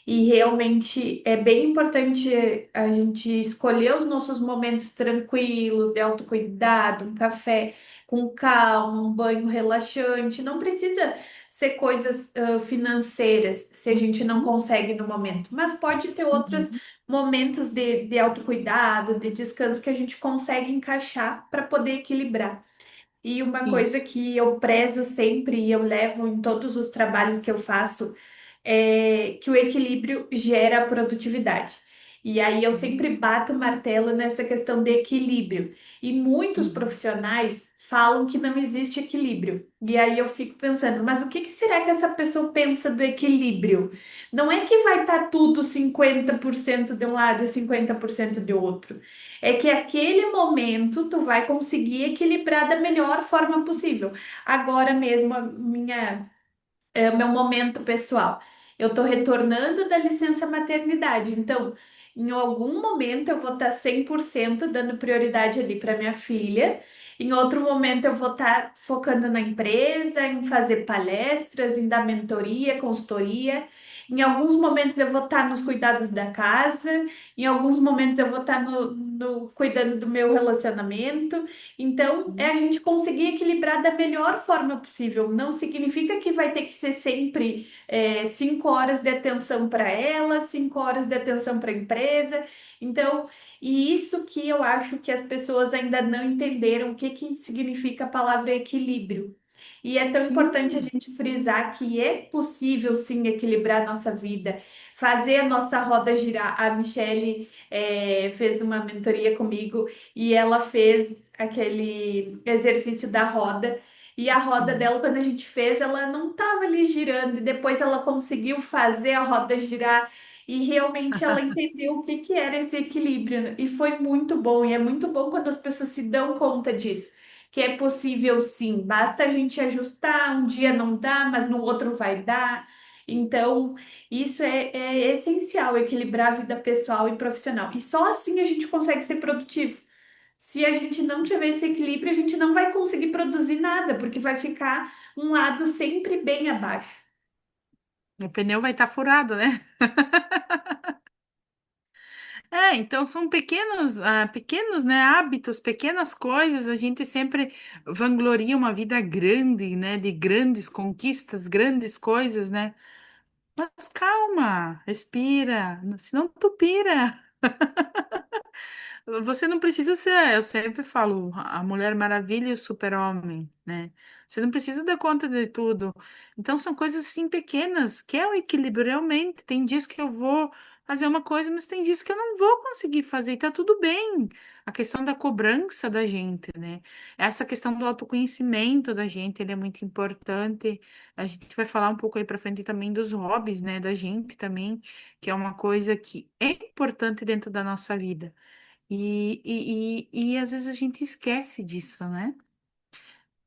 E realmente é bem importante a gente escolher os nossos momentos tranquilos, de autocuidado, um café com calma, um banho relaxante. Não precisa ser coisas financeiras se a gente não consegue no momento, mas pode ter outros Uhum. momentos de autocuidado, de descanso que a gente consegue encaixar para poder equilibrar. E uma coisa Isso. que eu prezo sempre e eu levo em todos os trabalhos que eu faço é que o equilíbrio gera produtividade. E aí eu sempre bato o martelo nessa questão de equilíbrio. E muitos Uhum. profissionais falam que não existe equilíbrio. E aí eu fico pensando, mas o que que será que essa pessoa pensa do equilíbrio? Não é que vai estar tudo 50% de um lado e 50% de outro. É que aquele momento tu vai conseguir equilibrar da melhor forma possível. Agora mesmo, é o meu momento pessoal. Eu estou retornando da licença maternidade, então, em algum momento eu vou estar 100% dando prioridade ali para minha filha. Em outro momento eu vou estar focando na empresa, em fazer palestras, em dar mentoria, consultoria. Em alguns momentos eu vou estar nos cuidados da casa, em alguns momentos eu vou estar cuidando do meu relacionamento. Então, é a gente conseguir equilibrar da melhor forma possível. Não significa que vai ter que ser sempre 5 horas de atenção para ela, 5 horas de atenção para a empresa. Então, e isso que eu acho que as pessoas ainda não entenderam o que que significa a palavra equilíbrio. E é tão importante a Sim. gente frisar que é possível sim equilibrar a nossa vida, fazer a nossa roda girar. A Michelle fez uma mentoria comigo e ela fez aquele exercício da roda. E a roda Uhum. dela, quando a gente fez, ela não estava ali girando. E depois ela conseguiu fazer a roda girar. E realmente ela entendeu o que que era esse equilíbrio, né? E foi muito bom. E é muito bom quando as pessoas se dão conta disso. Que é possível sim. Basta a gente ajustar. Um dia não dá, mas no outro vai dar. Então, isso é essencial, equilibrar a vida pessoal e profissional. E só assim a gente consegue ser produtivo. Se a gente não tiver esse equilíbrio, a gente não vai conseguir produzir nada, porque vai ficar um lado sempre bem abaixo. O pneu vai estar furado, né? Então são pequenos, né, hábitos, pequenas coisas. A gente sempre vangloria uma vida grande, né, de grandes conquistas, grandes coisas, né? Mas calma, respira, senão tu pira. Você não precisa ser, eu sempre falo, a Mulher Maravilha e o Super-Homem, né? Você não precisa dar conta de tudo. Então são coisas assim pequenas, que é o equilíbrio realmente. Tem dias que eu vou fazer uma coisa, mas tem dias que eu não vou conseguir fazer, e tá tudo bem. A questão da cobrança da gente, né? Essa questão do autoconhecimento da gente, ele é muito importante. A gente vai falar um pouco aí pra frente também dos hobbies, né, da gente também, que é uma coisa que é importante dentro da nossa vida. E às vezes a gente esquece disso, né?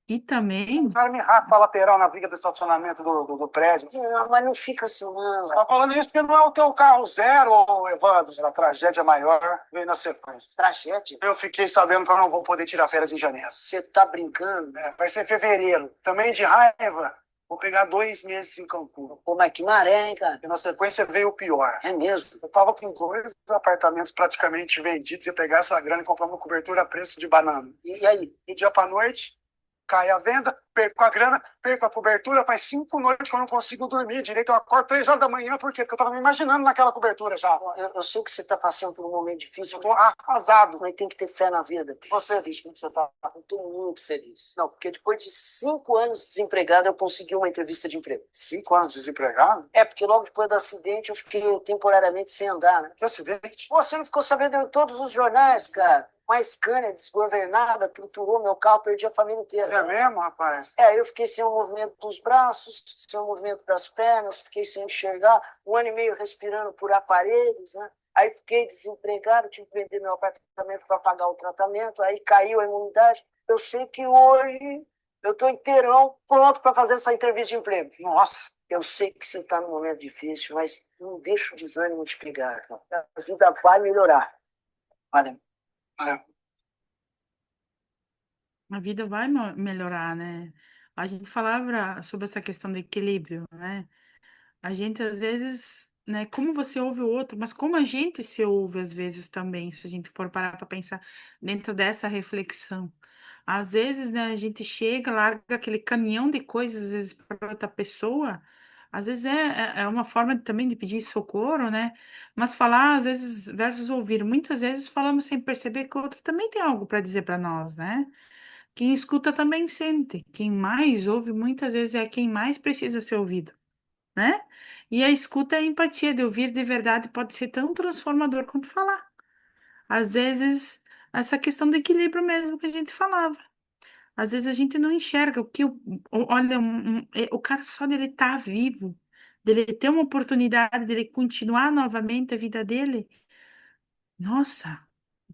E O também, cara me raspa a lateral na viga do estacionamento do prédio. Não, mas não fica assim, não. Você tá falando isso porque não é o teu carro zero, ô Evandro. A tragédia maior veio na sequência. Tragédia? Eu fiquei sabendo que eu não vou poder tirar férias em janeiro. Você tá brincando? Vai ser fevereiro. Também de raiva. Vou pegar 2 meses em Cancún. Pô, mas que maré, hein, cara? E na sequência veio o pior. É mesmo? Eu tava com 2 apartamentos praticamente vendidos. Ia pegar essa grana e comprar uma cobertura a preço de banana. E aí? Do dia pra noite, cai a venda, perco a grana, perco a cobertura. Faz 5 noites que eu não consigo dormir direito. Eu acordo 3 horas da manhã, por quê? Porque eu tava me imaginando naquela cobertura já. Eu sei que você tá passando por um momento difícil. Eu tô arrasado. Mas tem que ter fé na vida. Você, bicho, como você tá? Eu tô muito feliz. Não, porque depois de 5 anos desempregado, eu consegui uma entrevista de emprego. 5 anos desempregado? É, porque logo depois do acidente eu fiquei temporariamente sem andar, né? Que acidente? Pô, você não ficou sabendo em todos os jornais, cara? Uma Scania desgovernada triturou meu carro, perdi a família inteira. É mesmo, rapaz? É, eu fiquei sem o movimento dos braços, sem o movimento das pernas, fiquei sem enxergar, 1 ano e meio respirando por aparelhos, né? Aí fiquei desempregado, tive que vender meu apartamento para pagar o tratamento, aí caiu a imunidade. Eu sei que hoje eu estou inteirão, pronto para fazer essa entrevista de emprego. Nossa! Eu sei que você está num momento difícil, mas não deixa o desânimo te pegar. A vida vai melhorar. Valeu. É. A vida vai melhorar, né? A gente falava sobre essa questão do equilíbrio, né? A gente às vezes, né, como você ouve o outro, mas como a gente se ouve às vezes também, se a gente for parar para pensar dentro dessa reflexão. Às vezes, né, a gente chega, larga aquele caminhão de coisas, às vezes, para outra pessoa, às vezes é uma forma também de pedir socorro, né? Mas falar, às vezes, versus ouvir, muitas vezes falamos sem perceber que o outro também tem algo para dizer para nós, né? Quem escuta também sente, quem mais ouve muitas vezes é quem mais precisa ser ouvido, né? E a escuta é a empatia, de ouvir de verdade pode ser tão transformador quanto falar. Às vezes, essa questão do equilíbrio mesmo que a gente falava. Às vezes a gente não enxerga o que, olha, o cara só dele estar vivo, dele ter uma oportunidade, dele continuar novamente a vida dele. Nossa,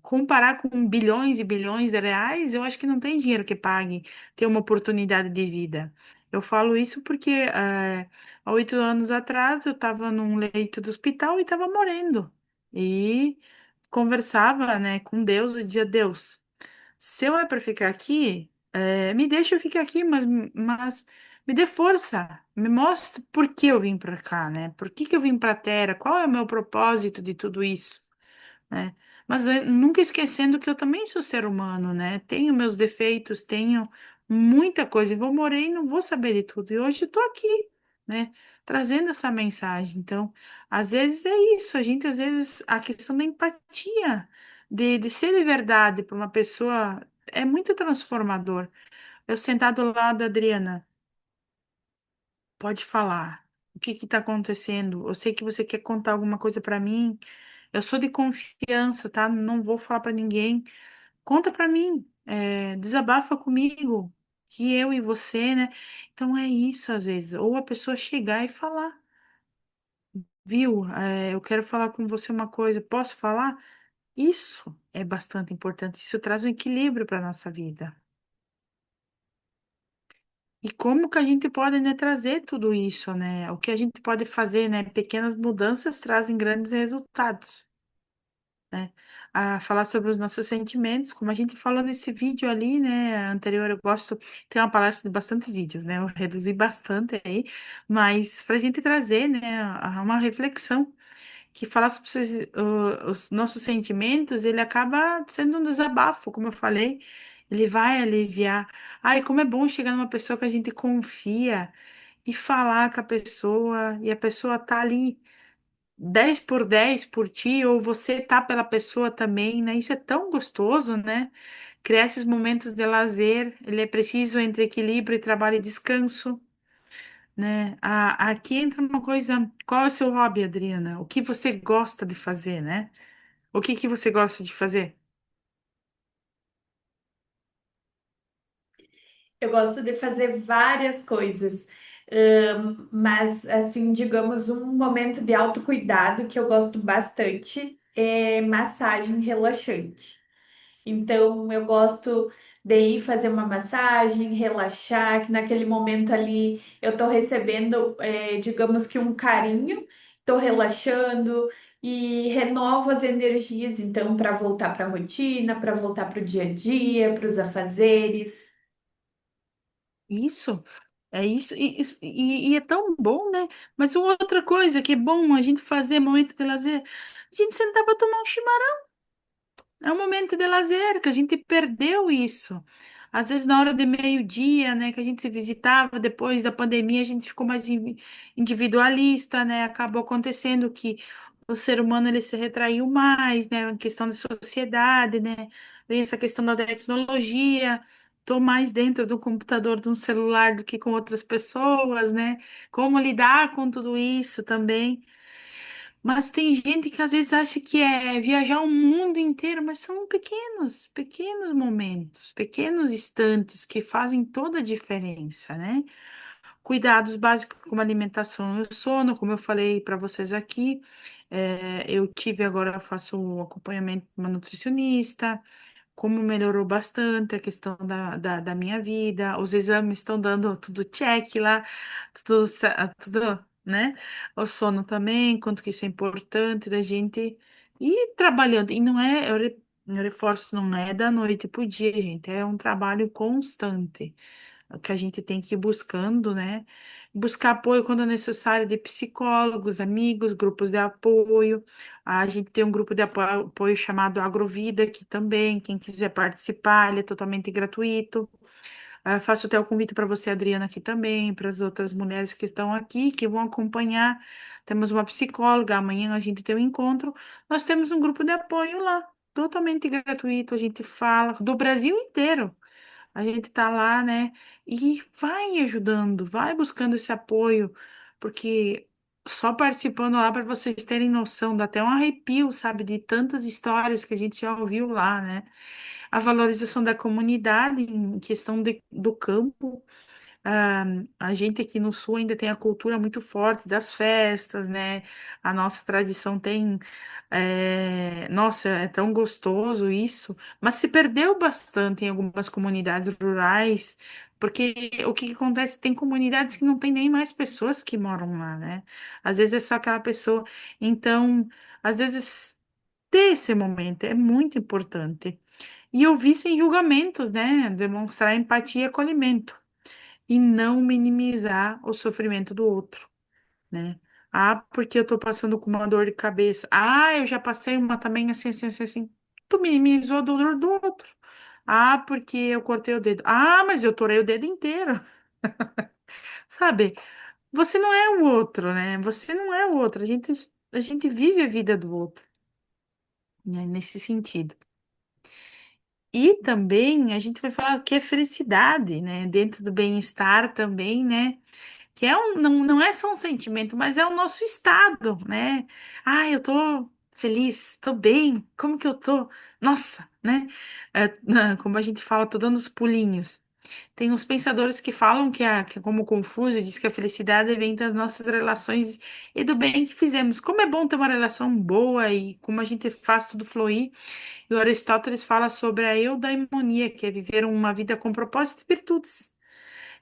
comparar com bilhões e bilhões de reais, eu acho que não tem dinheiro que pague ter uma oportunidade de vida. Eu falo isso porque há 8 anos atrás eu estava num leito do hospital e estava morrendo. E conversava, né, com Deus e dizia, Deus, se eu é para ficar aqui, me deixa eu ficar aqui, mas me dê força, me mostre por que eu vim para cá, né? Por que que eu vim para a Terra? Qual é o meu propósito de tudo isso? Né? Mas nunca esquecendo que eu também sou ser humano, né? Tenho meus defeitos, tenho muita coisa, e vou morrer e não vou saber de tudo. E hoje eu tô aqui, né? Trazendo essa mensagem. Então, às vezes é isso, a gente, às vezes, a questão da empatia, de ser de verdade para uma pessoa, é muito transformador. Eu sentado ao lado da Adriana, pode falar. O que que tá acontecendo? Eu sei que você quer contar alguma coisa para mim. Eu sou de confiança, tá? Não vou falar para ninguém. Conta para mim, desabafa comigo, que eu e você, né? Então é isso às vezes. Ou a pessoa chegar e falar, viu? Eu quero falar com você uma coisa, posso falar? Isso é bastante importante. Isso traz um equilíbrio para nossa vida. E como que a gente pode, né, trazer tudo isso, né? O que a gente pode fazer, né? Pequenas mudanças trazem grandes resultados, né? A falar sobre os nossos sentimentos, como a gente falou nesse vídeo ali, né, anterior, eu gosto, tem uma palestra de bastante vídeos, né? Eu reduzi bastante aí, mas para a gente trazer, né, uma reflexão que falar sobre os nossos sentimentos, ele acaba sendo um desabafo, como eu falei, ele vai aliviar. Ai, como é bom chegar numa pessoa que a gente confia e falar com a pessoa, e a pessoa tá ali 10 por 10 por ti, ou você tá pela pessoa também, né? Isso é tão gostoso, né? Criar esses momentos de lazer, ele é preciso entre equilíbrio e trabalho e descanso, né? Aqui entra uma coisa, qual é o seu hobby, Adriana? O que você gosta de fazer, né? O que que você gosta de fazer? Eu gosto de fazer várias coisas, mas, assim, digamos, um momento de autocuidado que eu gosto bastante é massagem relaxante. Então, eu gosto de ir fazer uma massagem, relaxar, que naquele momento ali eu tô recebendo, digamos que um carinho, tô relaxando e renovo as energias, então, para voltar para a rotina, para voltar para o dia a dia, para os afazeres. Isso, é isso, e é tão bom, né? Mas outra coisa que é bom a gente fazer, momento de lazer, a gente sentar para tomar um chimarrão. É um momento de lazer que a gente perdeu isso. Às vezes na hora de meio-dia, né, que a gente se visitava, depois da pandemia, a gente ficou mais individualista, né? Acabou acontecendo que o ser humano ele se retraiu mais, né? Em questão de sociedade, né? Vem essa questão da tecnologia. Tô mais dentro do computador, de um celular do que com outras pessoas, né? Como lidar com tudo isso também. Mas tem gente que às vezes acha que é viajar o mundo inteiro, mas são pequenos, pequenos momentos, pequenos instantes que fazem toda a diferença, né? Cuidados básicos como alimentação e o sono, como eu falei para vocês aqui, eu tive agora, eu faço um acompanhamento com uma nutricionista, como melhorou bastante a questão da minha vida, os exames estão dando tudo check lá, tudo, tudo, né? O sono também, quanto que isso é importante da gente ir trabalhando. E não é, eu reforço, não é da noite pro dia, gente, é um trabalho constante que a gente tem que ir buscando, né? Buscar apoio quando é necessário de psicólogos, amigos, grupos de apoio. A gente tem um grupo de apoio chamado Agrovida, que também, quem quiser participar, ele é totalmente gratuito. Faço até o convite para você, Adriana, aqui também, para as outras mulheres que estão aqui, que vão acompanhar. Temos uma psicóloga, amanhã a gente tem um encontro. Nós temos um grupo de apoio lá, totalmente gratuito. A gente fala do Brasil inteiro. A gente tá lá, né? E vai ajudando, vai buscando esse apoio, porque só participando lá para vocês terem noção, dá até um arrepio, sabe, de tantas histórias que a gente já ouviu lá, né? A valorização da comunidade em questão do campo. Ah, a gente aqui no Sul ainda tem a cultura muito forte das festas, né? A nossa tradição tem. Nossa, é tão gostoso isso, mas se perdeu bastante em algumas comunidades rurais, porque o que que acontece? Tem comunidades que não tem nem mais pessoas que moram lá, né? Às vezes é só aquela pessoa. Então, às vezes, ter esse momento é muito importante. E ouvir sem julgamentos, né? Demonstrar empatia e acolhimento e não minimizar o sofrimento do outro, né? Ah, porque eu tô passando com uma dor de cabeça. Ah, eu já passei uma também assim, assim, assim, assim. Tu minimizou a dor do outro. Ah, porque eu cortei o dedo. Ah, mas eu torei o dedo inteiro. Sabe? Você não é o outro, né? Você não é o outro. A gente vive a vida do outro, né? Nesse sentido. E também a gente vai falar que é felicidade, né? Dentro do bem-estar também, né? Que não é só um sentimento, mas é o nosso estado, né? Ah, eu tô feliz, tô bem, como que eu tô? Nossa, né? Como a gente fala, tô dando os pulinhos. Tem uns pensadores que falam que é como Confúcio, diz que a felicidade vem das nossas relações e do bem que fizemos. Como é bom ter uma relação boa e como a gente faz tudo fluir. E o Aristóteles fala sobre a eudaimonia, que é viver uma vida com propósito e virtudes.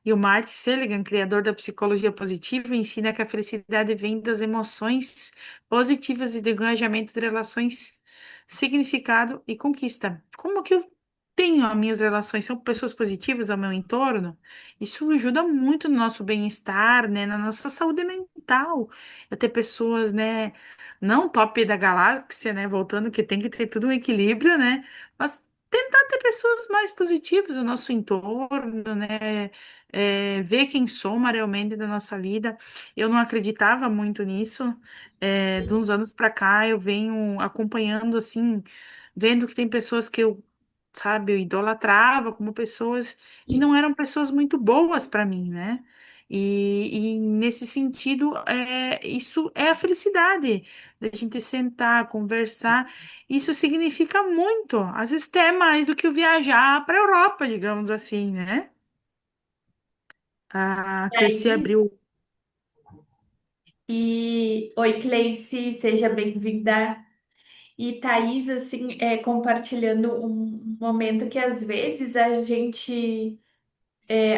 E o Martin Seligman, criador da psicologia positiva, ensina que a felicidade vem das emoções positivas e do engajamento de relações, significado e conquista. Como que eu tenho as minhas relações? São pessoas positivas ao meu entorno? Isso ajuda muito no nosso bem-estar, né? Na nossa saúde mental. Eu ter pessoas, né? Não top da galáxia, né? Voltando, que tem que ter tudo um equilíbrio, né? Mas tentar ter pessoas mais positivas no nosso entorno, né? Ver quem somos realmente da nossa vida. Eu não acreditava muito nisso. De uns anos para cá, eu venho acompanhando, assim, vendo que tem pessoas que eu, sabe, eu idolatrava como pessoas e não eram pessoas muito boas para mim, né? E nesse sentido, isso é a felicidade, da gente sentar, conversar. Isso significa muito, às vezes até mais do que o viajar para a Europa, digamos assim, né? A Crescer Aí, abriu. oi, Cleice, seja bem-vinda. E Thaís, assim, compartilhando um momento que às vezes a gente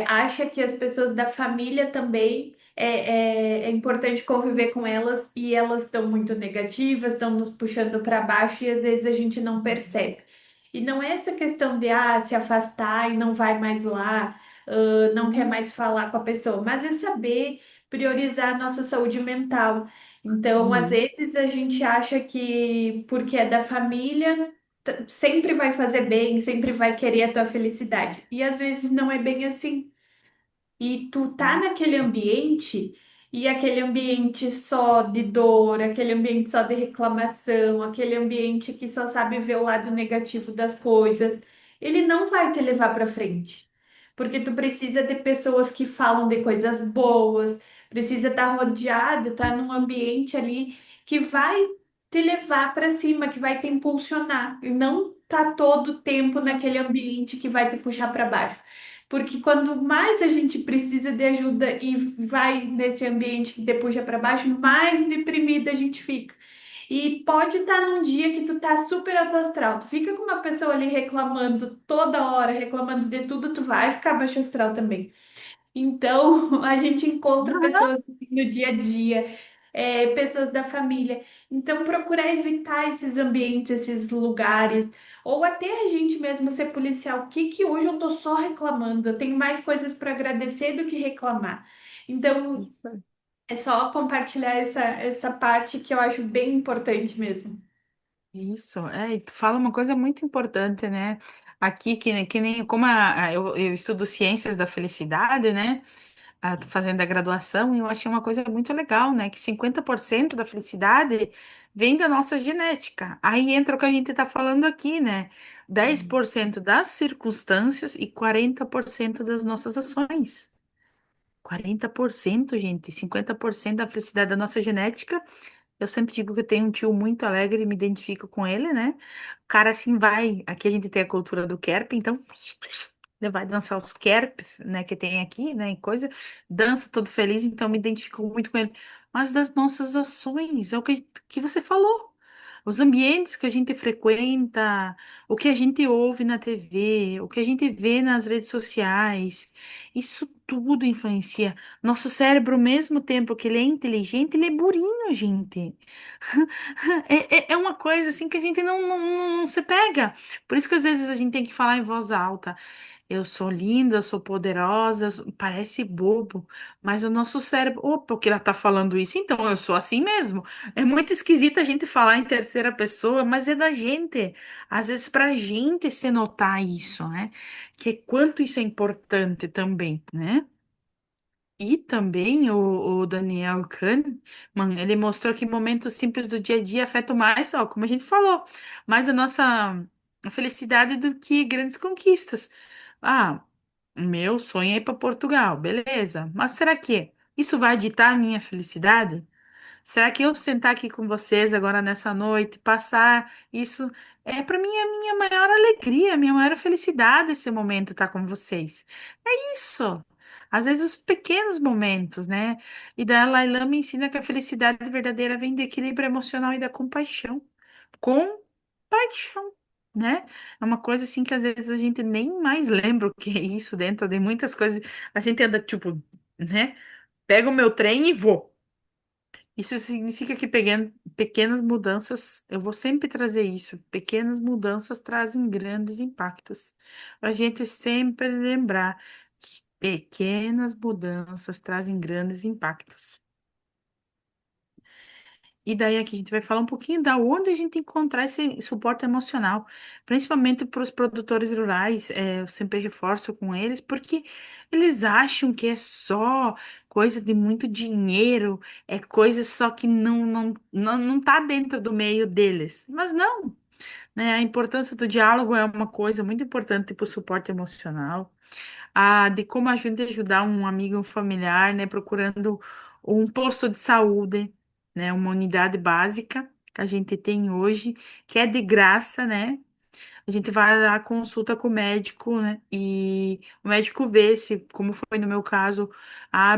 acha que as pessoas da família também é importante conviver com elas e elas estão muito negativas, estão nos puxando para baixo e às vezes a gente não percebe. E não é essa questão de se afastar e não vai mais lá, não quer mais falar com a pessoa, mas é saber priorizar a nossa saúde mental. Então, às Uhum. vezes a gente acha que porque é da família. sempre vai fazer bem, sempre vai querer a tua felicidade. E às vezes não é bem assim. E tu tá naquele ambiente e aquele ambiente só de dor, aquele ambiente só de reclamação, aquele ambiente que só sabe ver o lado negativo das coisas, ele não vai te levar para frente. Porque tu precisa de pessoas que falam de coisas boas, precisa estar rodeado, estar num ambiente ali que vai te levar para cima, que vai te impulsionar, e não tá todo o tempo naquele ambiente que vai te puxar para baixo. Porque quando mais a gente precisa de ajuda e vai nesse ambiente que te puxa para baixo, mais deprimida a gente fica. E pode estar num dia que tu tá super alto astral, tu fica com uma pessoa ali reclamando toda hora, reclamando de tudo, tu vai ficar baixo astral também. Então, a gente encontra pessoas assim no dia a dia, pessoas da família. Então, procurar evitar esses ambientes, esses lugares, ou até a gente mesmo ser policial. O que que hoje eu tô só reclamando? Eu tenho mais coisas para agradecer do que reclamar. Então, Isso aí. é só compartilhar essa parte que eu acho bem importante mesmo. Isso, e tu fala uma coisa muito importante, né? Aqui, que nem como eu estudo ciências da felicidade, né? Tô fazendo a graduação e eu achei uma coisa muito legal, né? Que 50% da felicidade vem da nossa genética. Aí entra o que a gente tá falando aqui, né? 10% das circunstâncias e 40% das nossas ações. 40%, gente, 50% da felicidade da nossa genética. Eu sempre digo que eu tenho um tio muito alegre e me identifico com ele, né? O cara assim vai. Aqui a gente tem a cultura do Kerp, então ele vai dançar os Kerps, né? Que tem aqui, né? E coisa, dança todo feliz, então me identifico muito com ele. Mas das nossas ações, é o que você falou. Os ambientes que a gente frequenta, o que a gente ouve na TV, o que a gente vê nas redes sociais, isso tudo influencia. Nosso cérebro, ao mesmo tempo que ele é inteligente, ele é burinho, gente. É uma coisa assim que a gente não se pega. Por isso que às vezes a gente tem que falar em voz alta. Eu sou linda, eu sou poderosa, parece bobo, mas o nosso cérebro, opa, o que ela tá falando isso? Então eu sou assim mesmo. É muito esquisito a gente falar em terceira pessoa, mas é da gente. Às vezes pra gente se notar isso, né? Que quanto isso é importante também, né? E também o Daniel Kahneman, ele mostrou que momentos simples do dia a dia afetam mais, ó, como a gente falou, mais a nossa felicidade do que grandes conquistas. Ah, meu sonho é ir para Portugal, beleza. Mas será que isso vai ditar a minha felicidade? Será que eu sentar aqui com vocês agora nessa noite, passar isso é para mim a minha maior alegria, a minha maior felicidade esse momento estar com vocês. É isso. Às vezes os pequenos momentos, né? E da Laila me ensina que a felicidade verdadeira vem do equilíbrio emocional e da compaixão. Compaixão, né? É uma coisa assim que às vezes a gente nem mais lembra o que é isso dentro de muitas coisas. A gente anda tipo, né? Pega o meu trem e vou. Isso significa que pequenas mudanças, eu vou sempre trazer isso, pequenas mudanças trazem grandes impactos. A gente sempre lembrar que pequenas mudanças trazem grandes impactos. E daí aqui a gente vai falar um pouquinho da onde a gente encontrar esse suporte emocional, principalmente para os produtores rurais. Eu sempre reforço com eles, porque eles acham que é só coisa de muito dinheiro, é coisa só que não tá dentro do meio deles. Mas não, né? A importância do diálogo é uma coisa muito importante para o suporte emocional, de como a gente ajudar um amigo, um familiar, né, procurando um posto de saúde, né, uma unidade básica que a gente tem hoje, que é de graça, né? A gente vai lá, consulta com o médico, né? E o médico vê se, como foi no meu caso,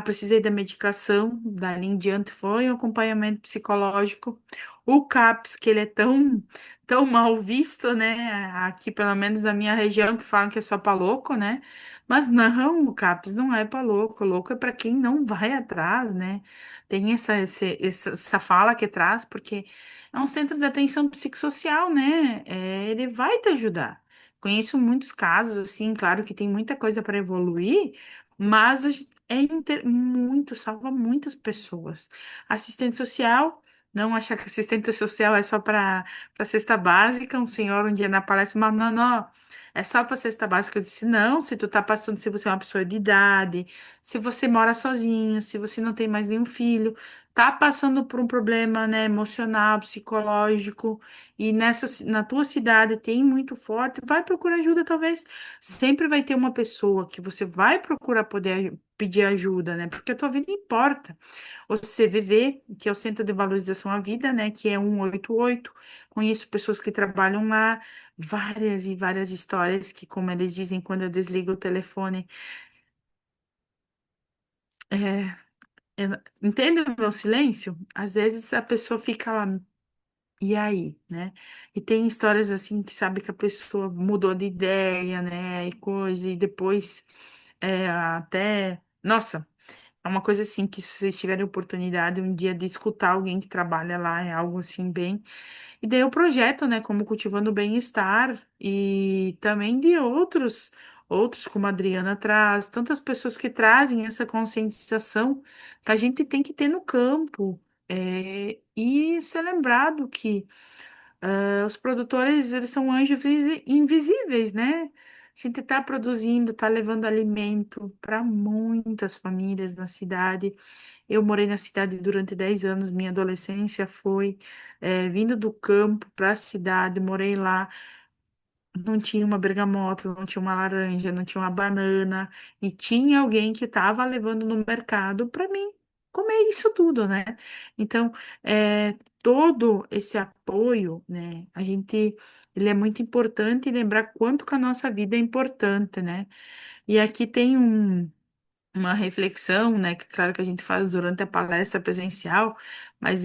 precisei da medicação, dali em diante foi um acompanhamento psicológico. O CAPS, que ele é tão mal visto, né? Aqui, pelo menos na minha região, que falam que é só para louco, né? Mas não, o CAPS não é para louco. Louco é para quem não vai atrás, né? Tem essa fala que traz, porque é um centro de atenção psicossocial, né? Ele vai te ajudar. Conheço muitos casos, assim, claro que tem muita coisa para evoluir, mas muito, salva muitas pessoas. Assistente social, Não achar que assistente social é só para cesta básica, um senhor um dia na palestra, mas não, não, é só para cesta básica. Eu disse, não, se tu tá passando, se você é uma pessoa de idade, se você mora sozinho, se você não tem mais nenhum filho, tá passando por um problema, né, emocional, psicológico, e na tua cidade tem muito forte, vai procurar ajuda, talvez sempre vai ter uma pessoa que você vai procurar poder pedir ajuda, né, porque a tua vida importa. O CVV, que é o Centro de Valorização à Vida, né, que é 188. Conheço pessoas que trabalham lá, várias e várias histórias que, como eles dizem, quando eu desligo o telefone, é, entende o meu silêncio? Às vezes a pessoa fica lá, e aí, né? E tem histórias assim que sabe que a pessoa mudou de ideia, né, e coisa, e depois até, nossa. É uma coisa assim que se vocês tiverem oportunidade um dia de escutar alguém que trabalha lá, é algo assim bem. E daí o projeto, né, como Cultivando o Bem-Estar e também de outros como a Adriana traz, tantas pessoas que trazem essa conscientização que a gente tem que ter no campo. E ser lembrado que os produtores, eles são anjos invisíveis, né? A gente está produzindo, está levando alimento para muitas famílias na cidade. Eu morei na cidade durante 10 anos, minha adolescência foi vindo do campo para a cidade, morei lá, não tinha uma bergamota, não tinha uma laranja, não tinha uma banana, e tinha alguém que estava levando no mercado para mim comer isso tudo, né? Então, todo esse apoio, né, ele é muito importante lembrar quanto que a nossa vida é importante, né? E aqui tem uma reflexão, né? Que claro que a gente faz durante a palestra presencial, mas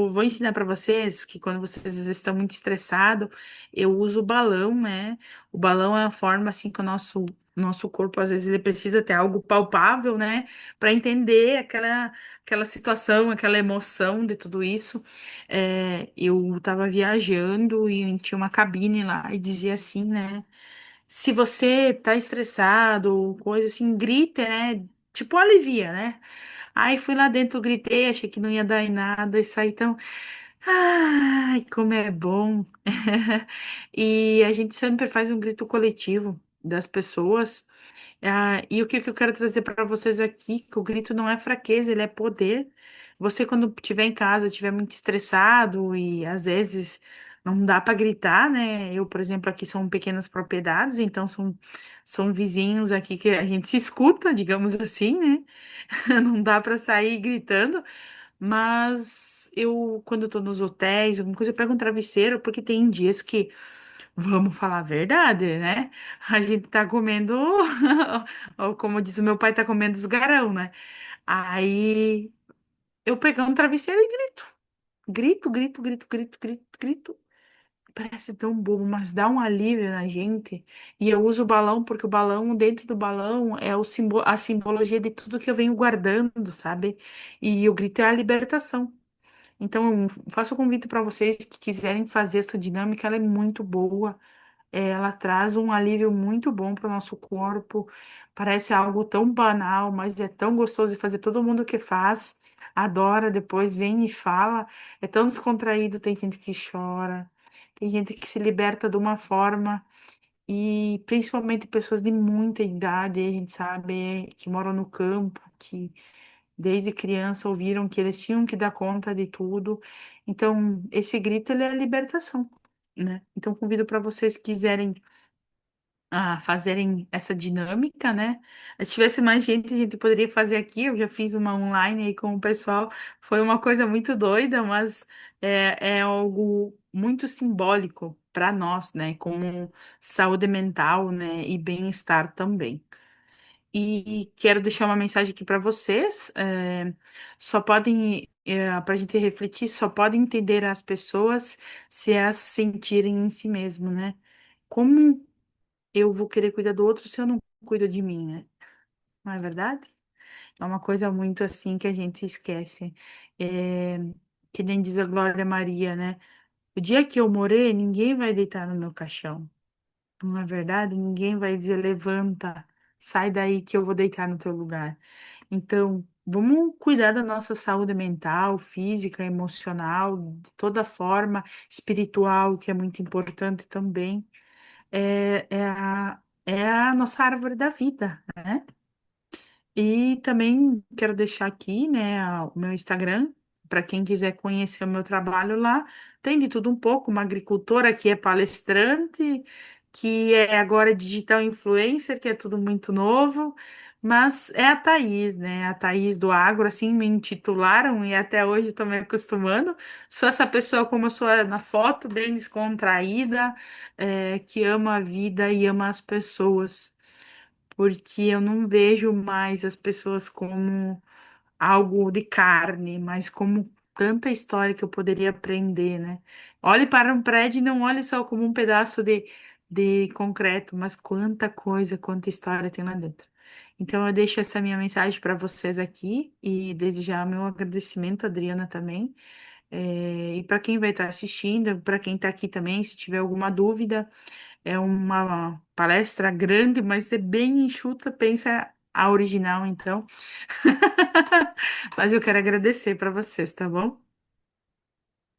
vou ensinar para vocês que quando vocês estão muito estressados, eu uso o balão, né? O balão é a forma assim que o nosso corpo às vezes ele precisa ter algo palpável, né? Para entender aquela situação, aquela emoção de tudo isso. Eu estava viajando e tinha uma cabine lá e dizia assim, né? Se você tá estressado ou coisa assim, grita, né? Tipo, alivia, né? Aí fui lá dentro, gritei, achei que não ia dar em nada e saí tão. Ai, como é bom! E a gente sempre faz um grito coletivo das pessoas. E o que eu quero trazer para vocês aqui, que o grito não é fraqueza, ele é poder. Você, quando estiver em casa, estiver muito estressado e às vezes não dá para gritar, né? Eu, por exemplo, aqui são pequenas propriedades, então são vizinhos aqui que a gente se escuta, digamos assim, né? Não dá para sair gritando, mas eu, quando eu tô nos hotéis, alguma coisa, eu pego um travesseiro, porque tem dias que vamos falar a verdade, né? A gente tá comendo, ou como diz o meu pai, tá comendo os garão, né? Aí eu pego um travesseiro e grito. Grito, grito, grito, grito, grito, grito. Parece tão bobo, mas dá um alívio na gente. E eu uso o balão porque o balão, dentro do balão, é a simbologia de tudo que eu venho guardando, sabe? E o grito é a libertação. Então, eu faço o convite para vocês que quiserem fazer essa dinâmica, ela é muito boa. Ela traz um alívio muito bom para o nosso corpo. Parece algo tão banal, mas é tão gostoso de fazer. Todo mundo que faz adora, depois vem e fala. É tão descontraído. Tem gente que chora, tem gente que se liberta de uma forma, e principalmente pessoas de muita idade, a gente sabe, que moram no campo, que desde criança ouviram que eles tinham que dar conta de tudo. Então, esse grito ele é a libertação, né? Então, convido para vocês que quiserem fazerem essa dinâmica, né? Se tivesse mais gente, a gente poderia fazer aqui. Eu já fiz uma online aí com o pessoal. Foi uma coisa muito doida, mas é algo muito simbólico para nós, né? Como saúde mental, né? E bem-estar também. E quero deixar uma mensagem aqui para vocês. Só podem, para a gente refletir, só podem entender as pessoas se as sentirem em si mesmo, né? Como eu vou querer cuidar do outro se eu não cuido de mim, né? Não é verdade? É uma coisa muito assim que a gente esquece. É, que nem diz a Glória Maria, né? O dia que eu morrer, ninguém vai deitar no meu caixão. Não é verdade? Ninguém vai dizer, levanta, sai daí que eu vou deitar no teu lugar. Então, Vamos cuidar da nossa saúde mental, física, emocional, de toda forma, espiritual, que é muito importante também. É a nossa árvore da vida, né? E também quero deixar aqui, né, o meu Instagram, para quem quiser conhecer o meu trabalho lá. Tem de tudo um pouco, uma agricultora que é palestrante, que é agora digital influencer, que é tudo muito novo, mas é a Thaís, né? A Thaís do agro, assim me intitularam e até hoje estou me acostumando. Sou essa pessoa como eu sou na foto, bem descontraída, que ama a vida e ama as pessoas, porque eu não vejo mais as pessoas como algo de carne, mas como tanta história que eu poderia aprender, né? Olhe para um prédio e não olhe só como um pedaço de concreto, mas quanta coisa, quanta história tem lá dentro. Então, eu deixo essa minha mensagem para vocês aqui e desde já meu agradecimento, Adriana, também. E para quem vai estar assistindo, para quem está aqui também, se tiver alguma dúvida. É uma palestra grande, mas é bem enxuta, pensa a original, então. Mas eu quero agradecer para vocês, tá bom?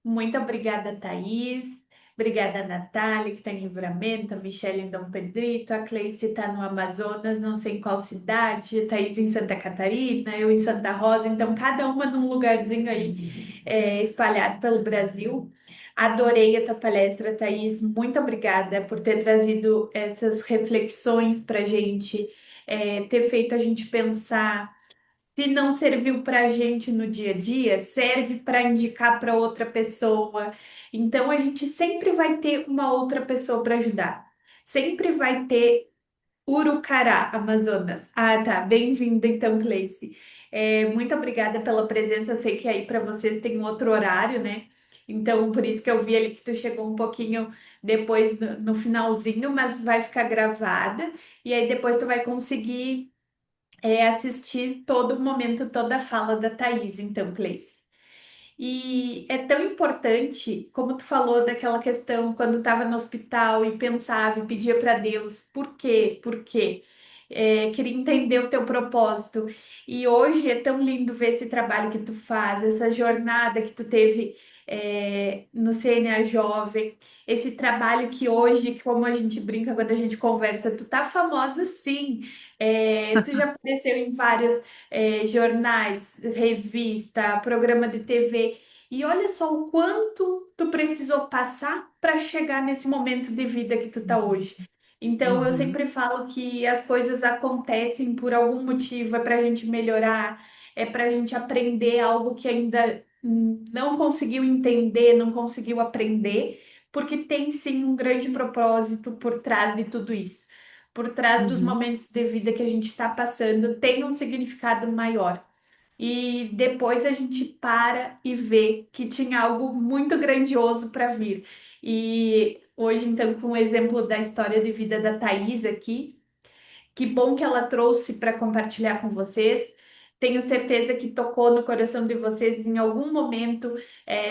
Muito obrigada, Thaís. Obrigada, Natália, que está em Livramento, a Michelle em Dom Pedrito, a Cleice está no Amazonas, não sei em qual cidade, a Thaís em Santa Catarina, eu em Santa Rosa, então cada uma num lugarzinho aí espalhado pelo Brasil. Adorei a tua palestra, Thaís. Muito obrigada por ter trazido essas reflexões para a gente, ter feito a gente pensar. Se não serviu para a gente no dia a dia, serve para indicar para outra pessoa. Então a gente sempre vai ter uma outra pessoa para ajudar. Sempre vai ter Urucará, Amazonas. Ah, tá. Bem-vinda, então, Cleice. Muito obrigada pela presença. Eu sei que aí para vocês tem um outro horário, né? Então, por isso que eu vi ali que tu chegou um pouquinho depois no finalzinho, mas vai ficar gravada. E aí depois tu vai conseguir assistir todo o momento, toda a fala da Thaís, então, Cleice. E é tão importante, como tu falou daquela questão quando estava no hospital e pensava e pedia para Deus, por quê? Por quê? Queria entender o teu propósito. E hoje é tão lindo ver esse trabalho que tu faz, essa jornada que tu teve no CNA Jovem, esse trabalho que hoje, como a gente brinca quando a gente conversa, tu tá famosa sim. Tu já apareceu em vários jornais, revista, programa de TV. E olha só o quanto tu precisou passar para chegar nesse momento de vida que tu tá hoje. Então, eu Uhum, sempre falo que as coisas acontecem por algum motivo, é para a gente melhorar, é para a gente aprender algo que ainda não conseguiu entender, não conseguiu aprender, porque tem sim um grande propósito por trás de tudo isso. Por trás dos uhum, momentos de vida que a gente está passando, tem um significado maior. E depois a gente para e vê que tinha algo muito grandioso para vir. E hoje, então, com o exemplo da história de vida da Thaís aqui, que bom que ela trouxe para compartilhar com vocês. Tenho certeza que tocou no coração de vocês em algum momento.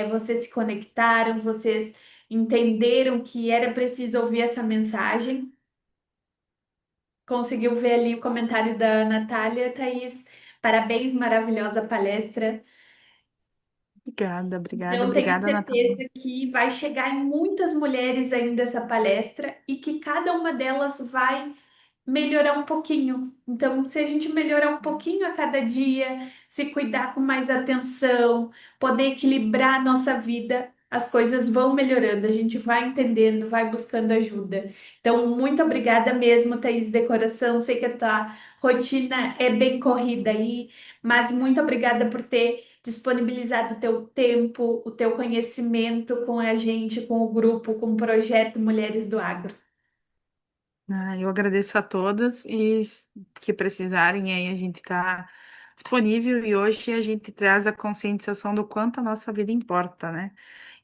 Vocês se conectaram, vocês entenderam que era preciso ouvir essa mensagem. Conseguiu ver ali o comentário da Natália, Thaís. Parabéns, maravilhosa palestra. obrigada, obrigada, Então, tenho obrigada, Natália. certeza que vai chegar em muitas mulheres ainda essa palestra e que cada uma delas vai melhorar um pouquinho. Então, se a gente melhorar um pouquinho a cada dia, se cuidar com mais atenção, poder equilibrar a nossa vida, as coisas vão melhorando, a gente vai entendendo, vai buscando ajuda. Então, muito obrigada mesmo, Thaís Decoração. Sei que a tua rotina é bem corrida aí, mas muito obrigada por ter disponibilizado o teu tempo, o teu conhecimento com a gente, com o grupo, com o projeto Mulheres do Agro. Eu agradeço a todas e que precisarem aí a gente está disponível e hoje a gente traz a conscientização do quanto a nossa vida importa, né?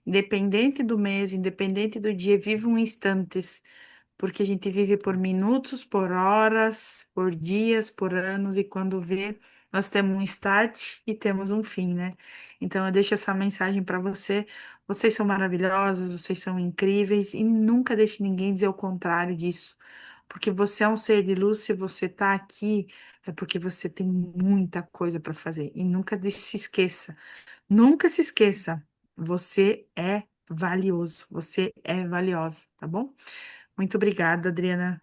Independente do mês, independente do dia, vive um instantes, porque a gente vive por minutos, por horas, por dias, por anos, e quando vê, nós temos um start e temos um fim, né? Então eu deixo essa mensagem para você. Vocês são maravilhosas, vocês são incríveis, e nunca deixe ninguém dizer o contrário disso, porque você é um ser de luz, se você tá aqui, é porque você tem muita coisa para fazer. E se esqueça, nunca se esqueça, você é valioso, você é valiosa, tá bom? Muito obrigada, Adriana.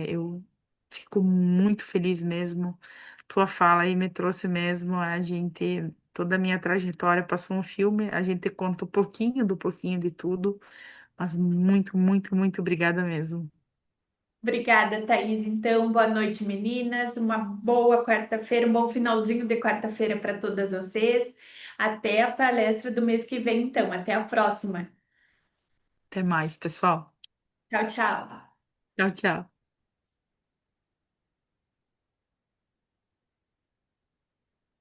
Eu fico muito feliz mesmo. Tua fala aí me trouxe mesmo a gente, toda a minha trajetória passou um filme, a gente conta um pouquinho do pouquinho de tudo, mas muito, muito, muito obrigada mesmo. Obrigada, Thaís. Então, boa noite, meninas. Uma boa quarta-feira, um bom finalzinho de quarta-feira para todas vocês. Até a palestra do mês que vem, então. Até a próxima. Até mais, pessoal. Tchau, tchau. Tchau, tchau.